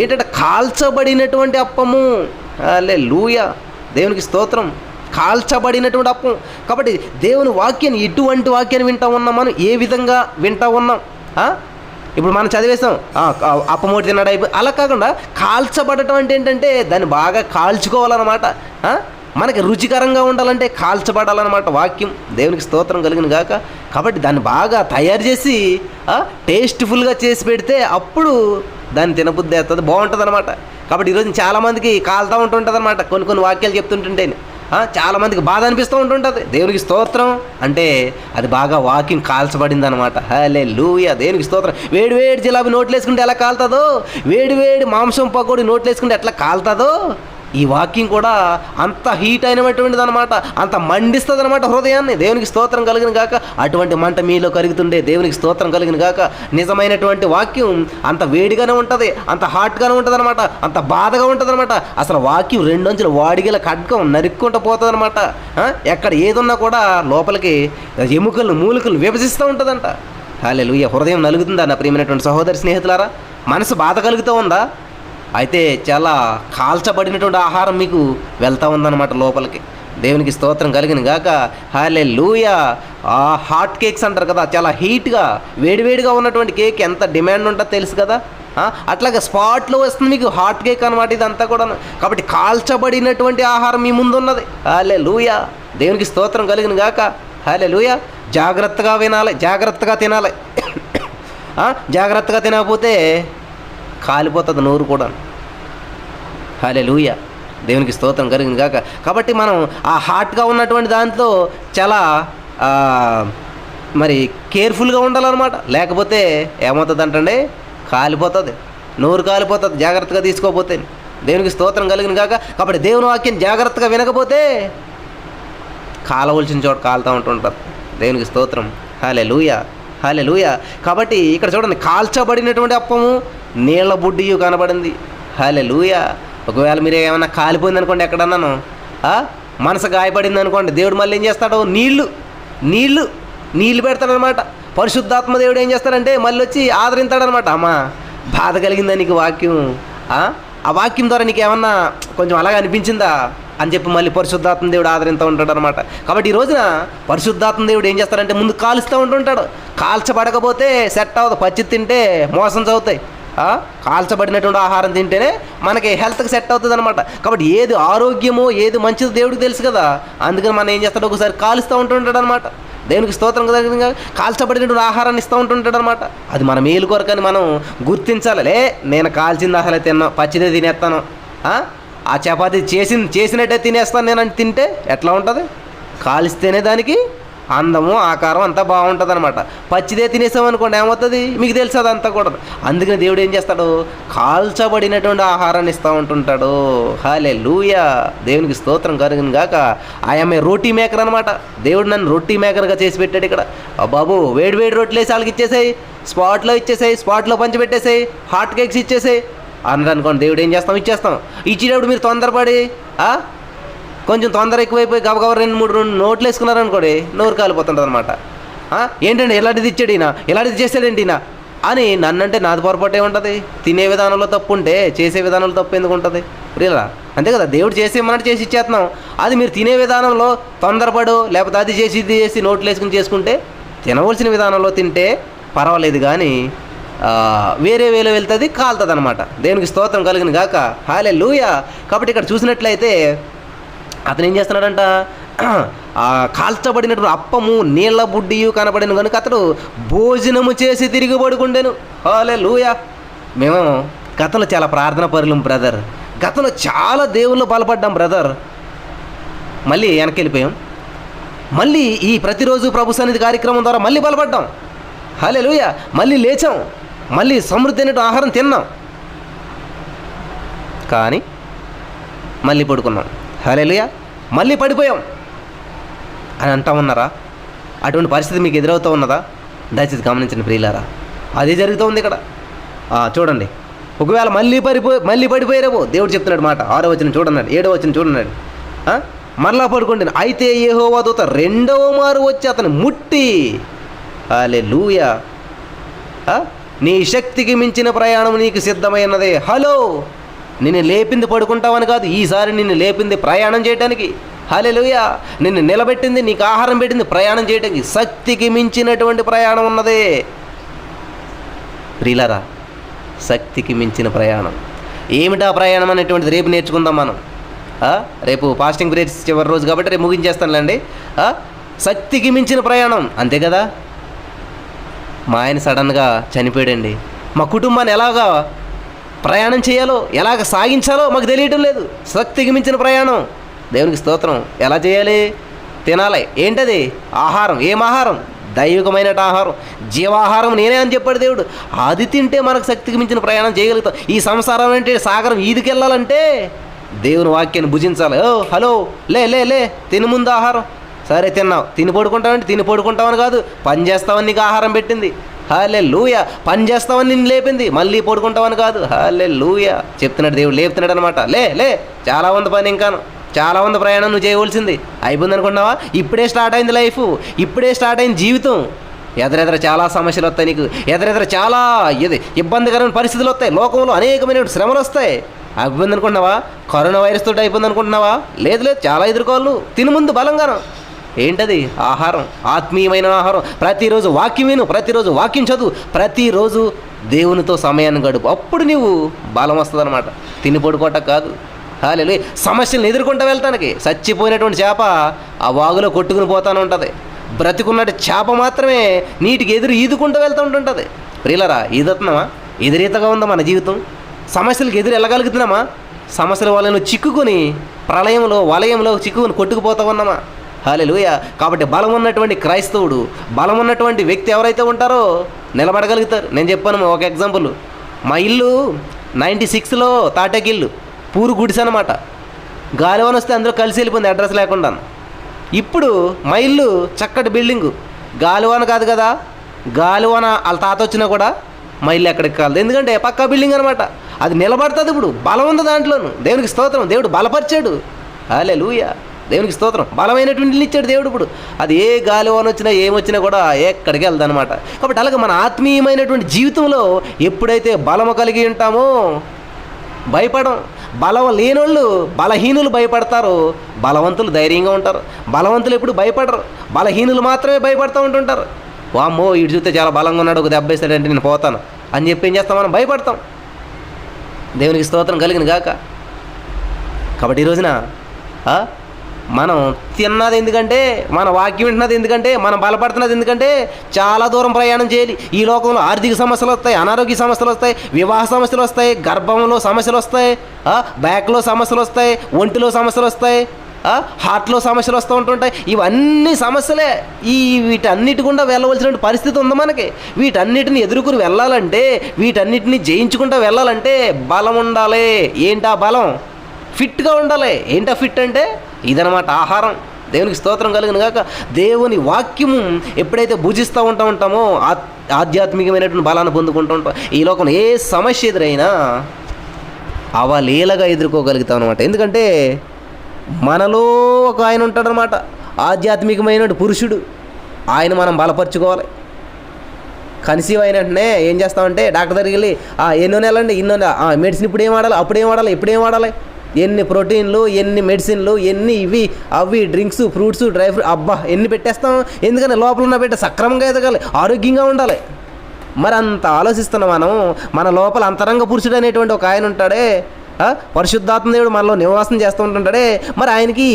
ఏంటంటే కాల్చబడినటువంటి అప్పము. హల్లెలూయా. దేవునికి స్తోత్రం. కాల్చబడినటువంటి అప్పం. కాబట్టి దేవుని వాక్యాన్ని, ఎటువంటి వాక్యాన్ని వింటూ ఉన్నాం మనం, ఏ విధంగా వింటూ ఉన్నాం? ఇప్పుడు మనం చదివేస్తాం అప్పమోటి తిన్నాడు అయిపోయి, అలా కాకుండా కాల్చబడటం అంటే ఏంటంటే దాన్ని బాగా కాల్చుకోవాలన్నమాట. మనకి రుచికరంగా ఉండాలంటే కాల్చబడాలన్నమాట వాక్యం. దేవునికి స్తోత్రం కలిగిన గాక. కాబట్టి దాన్ని బాగా తయారు చేసి టేస్ట్ఫుల్గా చేసి పెడితే అప్పుడు దాన్ని తినబుద్ధి అవుతుంది, బాగుంటుంది అనమాట. కాబట్టి ఈరోజు చాలామందికి కాలుతూ ఉంటుంటుంది అనమాట. కొన్ని వాక్యాలు చెప్తుంటుంటే చాలామందికి బాధ అనిపిస్తూ ఉంటుంటుంది. దేవునికి స్తోత్రం అంటే అది బాగా వాక్యం కాల్చబడింది అనమాట. హల్లెలూయా. దేవునికి స్తోత్రం. వేడి జిలాబీ నోట్లు వేసుకుంటే ఎలా కాలుతుందో, వేడి మాంసం పకోడి నోట్లు వేసుకుంటే ఎట్లా కాలుతుందో, ఈ వాక్యం కూడా అంత హీట్ అయినటువంటిది అనమాట, అంత మండిస్తుంది అనమాట హృదయాన్ని. దేవునికి స్తోత్రం కలిగిన గాక. అటువంటి మంట మీలో కలుగుతుండే దేవునికి స్తోత్రం కలిగిన గాక. నిజమైనటువంటి వాక్యం అంత వేడిగానే ఉంటుంది, అంత హాట్గానే ఉంటుంది అనమాట, అంత బాధగా ఉంటుంది అనమాట. అసలు వాక్యం రెండొంచులు వాడిగల ఖడ్గం నరుక్కుంటూ పోతుంది అనమాట. ఎక్కడ ఏదున్నా కూడా లోపలికి ఎముకలు మూలికలు విభజిస్తూ ఉంటుందంట. హల్లెలూయా. హృదయం నలుగుతుందా నా ప్రియమైనటువంటి సహోదరి స్నేహితులారా? మనసు బాధ కలుగుతూ ఉందా? అయితే చాలా కాల్చబడినటువంటి ఆహారం మీకు వెళ్తూ ఉందన్నమాట లోపలికి. దేవునికి స్తోత్రం కలిగిన గాక. హల్లెలూయా. హాట్ కేక్స్ అంటారు కదా, చాలా హీట్గా వేడివేడిగా ఉన్నటువంటి కేక్ ఎంత డిమాండ్ ఉంటుందో తెలుసు కదా. అట్లాగే స్పాట్లో వస్తుంది మీకు హాట్ కేక్ అనమాట ఇదంతా కూడా. కాబట్టి కాల్చబడినటువంటి ఆహారం మీ ముందు ఉన్నది. హల్లెలూయా. దేవునికి స్తోత్రం కలిగిన గాక. హల్లెలూయా. జాగ్రత్తగా వినాలి, జాగ్రత్తగా తినాలి. జాగ్రత్తగా తినకపోతే కాలిపోతుంది నోరు కూడా. హల్లెలూయా. దేవునికి స్తోత్రం కలిగిన గాక. కాబట్టి మనం ఆ హాట్గా ఉన్నటువంటి దాంట్లో చాలా మరి కేర్ఫుల్గా ఉండాలన్నమాట. లేకపోతే ఏమవుతుంది అంటండి, కాలిపోతుంది, నోరు కాలిపోతుంది జాగ్రత్తగా తీసుకోకపోతే. దేవునికి స్తోత్రం కలిగిన గాక. కాబట్టి దేవుని వాక్యం జాగ్రత్తగా వినకపోతే కాలవలసిన చోట కాలుతూ ఉంటుంటుంది. దేవునికి స్తోత్రం. హల్లెలూయా, హల్లెలూయా. కాబట్టి ఇక్కడ చూడండి, కాల్చబడినటువంటి అప్పము నీళ్ల బుడ్డియు కనబడింది. హల్లెలూయా. ఒకవేళ మీరు ఏమైనా కాలిపోయింది అనుకోండి, ఎక్కడన్నాను మనసు గాయపడింది అనుకోండి, దేవుడు మళ్ళీ ఏం చేస్తాడు? నీళ్ళు పెడతాడనమాట. పరిశుద్ధాత్మ దేవుడు ఏం చేస్తాడంటే మళ్ళీ వచ్చి ఆదరింతాడనమాట. అమ్మా, బాధ కలిగిందా నీకు వాక్యం? ఆ వాక్యం ద్వారా నీకు ఏమన్నా కొంచెం అలాగే అనిపించిందా అని చెప్పి మళ్ళీ పరిశుద్ధాత్మ దేవుడు ఆదరిస్తూ ఉంటాడు అనమాట. కాబట్టి ఈ రోజున పరిశుద్ధాత్మ దేవుడు ఏం చేస్తాడంటే ముందు కాలుస్తూ ఉంటుంటాడు. కాల్చబడకపోతే సెట్ అవ్వదు. పచ్చి తింటే మోసం చదువుతాయి. కాల్చబడినటువంటి ఆహారం తింటేనే మనకి హెల్త్కి సెట్ అవుతుంది అనమాట. కాబట్టి ఏది ఆరోగ్యమో ఏది మంచిదో దేవుడికి తెలుసు కదా. అందుకని మనం ఏం చేస్తాడు, ఒకసారి కాలుస్తూ ఉంటుంటాడు అనమాట. దేవునికి స్తోత్రం కదా. కాల్చబడినటువంటి ఆహారాన్ని ఇస్తూ ఉంటుంటాడు అనమాట. అది మన మేలు కొరకని మనం గుర్తించాలి. నేను కాల్చింది అసలే తిన్నాను, పచ్చిదే తినేస్తాను, ఆ చపాతీ చేసినట్టే తినేస్తాను నేను అని తింటే ఎట్లా ఉంటుంది? కాలిస్తేనే దానికి అందము ఆకారం అంతా బాగుంటుంది అనమాట. పచ్చిదే తినేసామనుకోండి ఏమవుతుంది? మీకు తెలుసు అదంతా కూడా. అందుకని దేవుడు ఏం చేస్తాడు? కాల్చబడినటువంటి ఆహారాన్ని ఇస్తూ ఉంటుంటాడు. హల్లెలూయా, దేవునికి స్తోత్రం కలుగును గాక. ఆయమ్మ రోటీ మేకర్ అనమాట. దేవుడు నన్ను రోటీ మేకర్గా చేసి పెట్టాడు ఇక్కడ. బాబు, వేడి రొట్టెలు వేసి వాళ్ళకి ఇచ్చేసాయి, స్పాట్లో పంచిపెట్టేసాయి, హాట్ కేక్స్ ఇచ్చేసాయి అన్నారు అనుకోండి. దేవుడు ఏం చేస్తాం? ఇచ్చేస్తాం. ఇచ్చేటప్పుడు మీరు తొందరపడి కొంచెం తొందర ఎక్కువైపోయి గబగబ 2-3 నోట్లు వేసుకున్నారనుకోండి, నోరు కాలిపోతుంటుంది అనమాట. ఏంటంటే ఎలాంటిది ఇచ్చాడు ఈయన, ఎలాంటిది చేశాడేంటి ఈయన అని నన్నంటే నాది పొరపాటు ఏముంటుంది? తినే విధానంలో తప్పు ఉంటే చేసే విధానంలో తప్పు ఎందుకు ఉంటుంది? ప్రియులా, అంతే కదా. దేవుడు చేసేమన్నట్టు చేసి ఇచ్చేస్తున్నాం. అది మీరు తినే విధానంలో తొందరపడు, లేకపోతే అది చేసి ఇది చేసి నోట్లు వేసుకుని చేసుకుంటే, తినవలసిన విధానంలో తింటే పర్వాలేదు, కానీ వేరే వెళ్తుంది, కాలుతుంది అనమాట. దేవునికి స్తోత్రం కలుగును గాక. హల్లెలూయా. కాబట్టి ఇక్కడ చూసినట్లయితే అతను ఏం చేస్తున్నాడంట? కాల్చబడినటువంటి అప్పము నీళ్ల బుడ్డియు కనబడిన కనుక అతడు భోజనము చేసి తిరిగి పడుకుండెను. హల్లెలూయా. మేము గతంలో చాలా ప్రార్థన పరులం బ్రదర్, గతంలో చాలా దేవుళ్ళు బలపడ్డాం బ్రదర్. మళ్ళీ వెనక్కి వెళ్ళిపోయాం. మళ్ళీ ఈ ప్రతిరోజు ప్రభు సన్నిధి కార్యక్రమం ద్వారా మళ్ళీ బలపడ్డాం. హల్లెలూయా. మళ్ళీ లేచాం, మళ్ళీ సమృద్ధి అయినట్టు ఆహారం తిన్నాం, కానీ మళ్ళీ పడుకున్నాం. హల్లెలూయా. మళ్ళీ పడిపోయాం అని అంటా ఉన్నారా? అటువంటి పరిస్థితి మీకు ఎదురవుతూ ఉన్నదా? దయచేసి గమనించండి ప్రియులారా, అదే జరుగుతూ ఉంది ఇక్కడ. చూడండి, ఒకవేళ మళ్ళీ పడిపోయారేమో దేవుడు చెప్తున్నాడు మాట. 6వ వచనం చూడన్నాడు, 7వ వచనం చూడన్నాడు. మరలా పడుకోండి. అయితే యెహోవా దూత 2వ మారు వచ్చి అతను ముట్టి, హల్లెలూయా, నీ శక్తికి మించిన ప్రయాణం నీకు సిద్ధమైనదే. హలో, నిన్ను లేపింది పడుకుంటావని కాదు, ఈసారి నిన్ను లేపింది ప్రయాణం చేయడానికి. హల్లెలూయా. నిన్ను నిలబెట్టింది, నీకు ఆహారం పెట్టింది ప్రయాణం చేయడానికి. శక్తికి మించినటువంటి ప్రయాణం ఉన్నదే ప్రియులారా. శక్తికి మించిన ప్రయాణం ఏమిటా ప్రయాణం అనేటువంటిది రేపు నేర్చుకుందాం మనం. రేపు ఫాస్టింగ్ పీరియడ్స్ చివరి రోజు కాబట్టి రేపు ముగించేస్తానులేండి. శక్తికి మించిన ప్రయాణం, అంతే కదా. మా ఆయన సడన్గా చనిపోయాడండి. మా కుటుంబాన్ని ఎలాగా ప్రయాణం చేయాలో, ఎలాగ సాగించాలో మాకు తెలియటం లేదు. శక్తికి మించిన ప్రయాణం. దేవునికి స్తోత్రం. ఎలా చేయాలి? తినాలి. ఏంటది? ఆహారం. ఏం ఆహారం? దైవికమైన ఆహారం, జీవాహారం నేనే అని చెప్పాడు దేవుడు. అది తింటే మనకు శక్తికి మించిన ప్రయాణం చేయగలుగుతాం. ఈ సంసారం అంటే సాగరం ఈదికెళ్ళాలంటే దేవుని వాక్యాన్ని భుజించాలి. హలో, లే తిని ముందు ఆహారం. సరే తిన్నావు, తిని పడుకుంటావని కాదు, పని చేస్తావని నీకు ఆహారం పెట్టింది. హల్లెలూయా. పని చేస్తావని నిన్ను లేపింది, మళ్ళీ పడుకుంటావని కాదు. హల్లెలూయా. చెప్తున్నాడు దేవుడు, లేపుతున్నాడు అనమాట. లే చాలా ఉంది పని, ఇంకాను చాలా ఉంది ప్రయాణం నువ్వు చేయవలసింది. అయిపోయింది అనుకున్నావా? ఇప్పుడే స్టార్ట్ అయింది లైఫ్, ఇప్పుడే స్టార్ట్ అయింది జీవితం. ఎదురెదర చాలా సమస్యలు వస్తాయి నీకు, ఎదురెదర చాలా ఇబ్బందికరమైన పరిస్థితులు వస్తాయి, లోకంలో అనేకమైన శ్రమలు వస్తాయి. అయిపోయింది అనుకుంటున్నావా? కరోనా వైరస్ తోటి అయిపోయింది అనుకుంటున్నావా? లేదు, చాలా ఎదుర్కోవాలి. తిను ముందు బలంగాను. ఏంటది? ఆహారం, ఆత్మీయమైన ఆహారం. ప్రతిరోజు వాక్యం విను, ప్రతిరోజు వాక్యం చదువు, ప్రతిరోజు దేవునితో సమయాన్ని గడుపు. అప్పుడు నీవు బలం వస్తుంది అనమాట. తిని పడుకోవటం కాదు. హల్లెలూయా. సమస్యలను ఎదుర్కొంటూ వెళ్తానికి. చచ్చిపోయినటువంటి చేప ఆ వాగులో కొట్టుకుని పోతానే ఉంటుంది. బ్రతికున్నట్టు చేప మాత్రమే నీటికి ఈదుకుంటూ వెళ్తూ ఉంటుంటుంది. ప్రియులరా, ఈదుతున్నామా? ఎదురీతగా ఉందా మన జీవితం? సమస్యలకు ఎదురు వెళ్ళగలుగుతున్నామా? సమస్యల వలన చిక్కుకొని ప్రళయంలో వలయంలో చిక్కుకొని కొట్టుకుపోతా ఉన్నామా? హల్లెలూయా. కాబట్టి బలం ఉన్నటువంటి క్రైస్తవుడు, బలం ఉన్నటువంటి వ్యక్తి ఎవరైతే ఉంటారో నిలబడగలుగుతారు. నేను చెప్పాను ఒక ఎగ్జాంపుల్. మా ఇల్లు 96లో తాటకిల్లు, పూరు గుడిసె అనమాట. గాలివాన వస్తే అందులో కలిసి వెళ్ళిపోయింది అడ్రస్ లేకుండా. ఇప్పుడు మా ఇల్లు చక్కటి బిల్డింగు, గాలివాన కాదు కదా, గాలివాన వాళ్ళ తాత వచ్చినా కూడా మా ఇల్లు ఎక్కడికి కాదు, ఎందుకంటే పక్కా బిల్డింగ్ అనమాట. అది నిలబడుతుంది. ఇప్పుడు బలం ఉంది దాంట్లోను. దేవునికి స్తోత్రం. దేవుడు బలపరిచాడు. హల్లెలూయా. దేవునికి స్తోత్రం. బలమైనటువంటి ఇల్లు ఇచ్చాడు దేవుడు. ఇప్పుడు అది ఏ గాలివాన వచ్చినా ఏమొచ్చినా కూడా ఎక్కడికి వెళ్దనమాట. కాబట్టి అలాగే మన ఆత్మీయమైనటువంటి జీవితంలో ఎప్పుడైతే బలము కలిగి ఉంటామో భయపడం. బలం లేనోళ్ళు బలహీనులు భయపడతారు, బలవంతులు ధైర్యంగా ఉంటారు. బలవంతులు ఎప్పుడు భయపడరు, బలహీనులు మాత్రమే భయపడుతూ ఉంటుంటారు. వామ్మో వీడు చూస్తే చాలా బలంగా ఉన్నాడు, ఒక దెబ్బ వేస్తాడంటే నేను పోతాను అని చెప్పి ఏం చేస్తాం, మనం భయపడతాం. దేవునికి స్తోత్రం కలిగిన గాక. కాబట్టి ఈ రోజున మనం తిన్నది ఎందుకంటే, మన వాక్యం వింటున్నది ఎందుకంటే, మనం బలపడుతున్నది ఎందుకంటే చాలా దూరం ప్రయాణం చేయాలి. ఈ లోకంలో ఆర్థిక సమస్యలు వస్తాయి, అనారోగ్య సమస్యలు వస్తాయి, వివాహ సమస్యలు వస్తాయి, గర్భంలో సమస్యలు వస్తాయి, బ్యాక్లో సమస్యలు వస్తాయి, ఒంటిలో సమస్యలు వస్తాయి, హార్ట్లో సమస్యలు వస్తూ ఉంటుంటాయి. ఇవన్నీ సమస్యలే. వీటన్నిటి గుండా వెళ్ళవలసిన పరిస్థితి ఉంది మనకి. వీటన్నిటిని ఎదుర్కొని వెళ్ళాలంటే, వీటన్నిటిని జయించుకుంటూ వెళ్ళాలంటే బలం ఉండాలి. ఏంటా బలం? ఫిట్గా ఉండాలి. ఏంటా ఫిట్ అంటే ఇదనమాట, ఆహారం. దేవునికి స్తోత్రం కలిగిన గాక. దేవుని వాక్యము ఎప్పుడైతే భుజిస్తూ ఉంటామో ఆధ్యాత్మికమైనటువంటి బలాన్ని పొందుకుంటూ ఉంటాం. ఈ లోకంలో ఏ సమస్య ఎదురైనా అవలీలగా ఎదుర్కోగలుగుతాం అనమాట. ఎందుకంటే మనలో ఒక ఆయన ఉంటాడనమాట, ఆధ్యాత్మికమైన పురుషుడు. ఆయన మనం బలపరుచుకోవాలి. కన్సీవ్ అయినట్టునే ఏం చేస్తామంటే డాక్టర్ దగ్గరికి వెళ్ళి ఎన్నో నెలండి, మెడిసిన్ ఇప్పుడు ఏం వాడాలి, అప్పుడేం వాడాలి, ఇప్పుడేం వాడాలి, ఎన్ని ప్రోటీన్లు, ఎన్ని మెడిసిన్లు, ఎన్ని ఇవి అవి డ్రింక్స్, ఫ్రూట్స్, డ్రై ఫ్రూట్, అబ్బా ఎన్ని పెట్టేస్తాం. ఎందుకంటే లోపల ఉన్న పెట్టే సక్రమంగా ఎదగాలి, ఆరోగ్యంగా ఉండాలి. మరి అంత ఆలోచిస్తున్నాం మనం. మన లోపల అంతరంగ పురుషుడు అనేటువంటి ఒక ఆయన ఉంటాడే, పరిశుద్ధాత్మ దేవుడు మనలో నివాసం చేస్తూ ఉంటుంటాడే. మరి ఆయనకి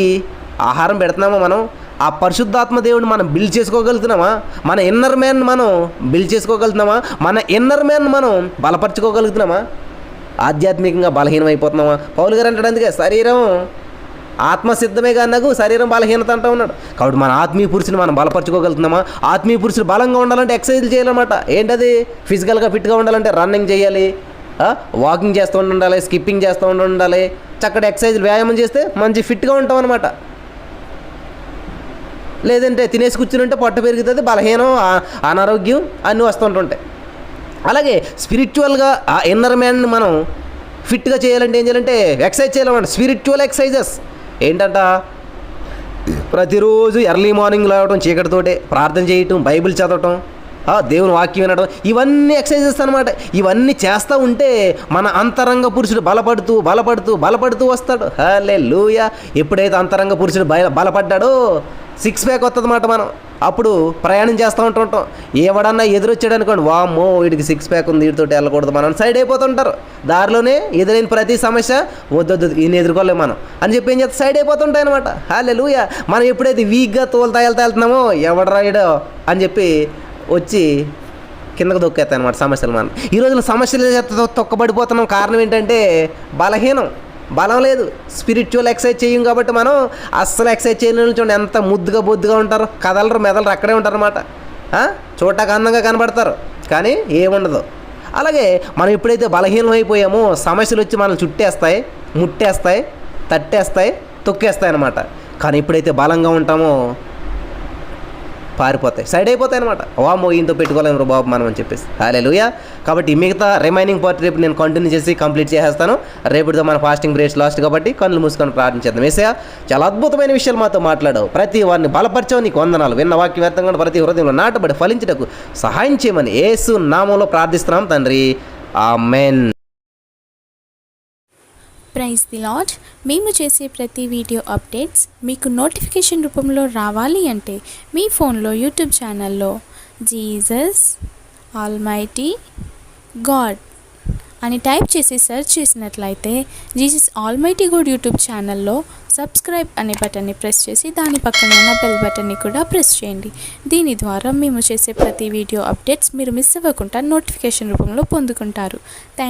ఆహారం పెడుతున్నామా మనం? ఆ పరిశుద్ధాత్మ దేవుడిని మనం బిల్డ్ చేసుకోగలుగుతున్నామా? మన ఇన్నర్ మ్యాన్ మనం బిల్డ్ చేసుకోగలుగుతున్నామా? మన ఇన్నర్ మ్యాన్ మనం బలపరచుకోగలుగుతున్నామా? ఆధ్యాత్మికంగా బలహీనం అయిపోతున్నామా? పౌలు గారు అంటాడు అందుకే, శరీరం ఆత్మసిద్ధమే కానీ నాకు శరీరం బలహీనత అంటూ ఉన్నాడు. కాబట్టి మన ఆత్మీయ పురుషుని మనం బలపరచుకోగలుగుతున్నామా? ఆత్మీయ పురుషుడు బలంగా ఉండాలంటే ఎక్సర్సైజ్లు చేయాలన్నమాట. ఏంటది? ఫిజికల్గా ఫిట్గా ఉండాలంటే రన్నింగ్ చేయాలి, వాకింగ్ చేస్తూ ఉండాలి, స్కిప్పింగ్ చేస్తూ ఉండాలి, చక్కటి ఎక్సర్సైజ్లు వ్యాయామం చేస్తే మంచి ఫిట్గా ఉంటాం అనమాట. లేదంటే తినేసి కూర్చుని పొట్ట పెరుగుతుంది, బలహీనం, అనారోగ్యం అన్నీ వస్తుంటుంటాయి. అలాగే స్పిరిచువల్గా ఆ ఇన్నర్ మ్యాన్ని మనం ఫిట్గా చేయాలంటే ఏం చేయాలంటే ఎక్సర్సైజ్ చేయాలన్నమాట. స్పిరిచువల్ ఎక్సర్సైజెస్ ఏంటంట? ప్రతిరోజు ఎర్లీ మార్నింగ్ లేవడం, చీకటితోటే ప్రార్థన చేయటం, బైబిల్ చదవటం, దేవుని వాక్యం వినడం, ఇవన్నీ ఎక్సర్సైజెస్ అనమాట. ఇవన్నీ చేస్తూ ఉంటే మన అంతరంగ పురుషుడు బలపడుతూ బలపడుతూ బలపడుతూ వస్తాడు. హల్లెలూయా. ఎప్పుడైతే అంతరంగ పురుషుడు బలపడ్డాడో 6 ప్యాక్ వస్తుంది అన్నమాట. మనం అప్పుడు ప్రయాణం చేస్తూ ఉంటుంటాం. ఎవడన్నా ఎదురొచ్చాడు అనుకోండి, వామ్మో వీడికి 6 ప్యాక్ ఉంది, వీటితో వెళ్ళకూడదు, మనం సైడ్ అయిపోతుంటారు. దారిలోనే ఎదురైన ప్రతి సమస్య వద్దొద్దు ఈయన ఎదుర్కోలేము మనం అని చెప్పి ఏం చేస్తే సైడ్ అయిపోతుంటాయి అనమాట. హల్లెలూయా. మనం ఎప్పుడైతే వీక్గా వెళ్తున్నామో ఎవడు రాయడో అని చెప్పి వచ్చి కిందకు దొక్కేస్తాయి అనమాట సమస్యలు. మనం ఈ రోజున సమస్యలు తొక్కబడిపోతున్నాం. కారణం ఏంటంటే బలహీనం, బలం లేదు. స్పిరిచువల్ ఎక్సర్సైజ్ చేయం కాబట్టి మనం అస్సలు ఎక్సర్సైజ్ చేయలేని చూడండి ఎంత ముద్దుగా బొద్దుగా ఉంటారు, కదలరు, మెదలరు, అక్కడే ఉంటారు అనమాట. చూడటానికి అందంగా కనబడతారు కానీ ఏముండదు. అలాగే మనం ఎప్పుడైతే బలహీనం అయిపోయామో సమస్యలు వచ్చి మనల్ని చుట్టేస్తాయి, ముట్టేస్తాయి, తట్టేస్తాయి, తొక్కేస్తాయి అనమాట. కానీ ఎప్పుడైతే బలంగా ఉంటామో పారిపోతాయి, సైడ్ అయిపోతాయి అనమాట. వామ్మో ఈయనతో పెట్టుకోలేము బాబు మనం అని చెప్పేసి. హల్లెలూయా. కాబట్టి మిగతా రిమైనింగ్ పార్ట్ రేపు నేను కంటిన్యూ చేసి కంప్లీట్ చేసేస్తాను. రేపుతో మన ఫాస్టింగ్ బ్రేక్స్ లాస్ట్ కాబట్టి కళ్ళు మూసుకొని ప్రార్థించేద్దాం. యేసయ్యా, చాలా అద్భుతమైన విషయాలు మాతో మాట్లాడావు. ప్రతి వారిని బలపరచావు, నీకు వందనాలు. విన్న వాక్య వ్యర్థంగా ప్రతి హృదయంలో నాటబడి ఫలించుటకు సహాయం చేయమని యేసు నామంలో ప్రార్థిస్తున్నాం తండ్రి. ఆమేన్. Praise the lord. మేము చేసే ప్రతి వీడియో అప్డేట్స్ మీకు నోటిఫికేషన్ రూపంలో రావాలి అంటే మీ ఫోన్లో యూట్యూబ్ ఛానల్లో జీసస్ ఆల్మైటీ గాడ్ అని టైప్ చేసి సెర్చ్ చేసినట్లయితే జీసస్ ఆల్మైటీ గాడ్ యూట్యూబ్ ఛానల్లో సబ్స్క్రైబ్ అనే బటన్ని ప్రెస్ చేసి దాని పక్కన ఉన్న బెల్ బటన్ని కూడా ప్రెస్ చేయండి. దీని ద్వారా మేము చేసే ప్రతి వీడియో అప్డేట్స్ మీరు మిస్ అవ్వకుండా నోటిఫికేషన్ రూపంలో పొందుకుంటారు. థ్యాంక్స్.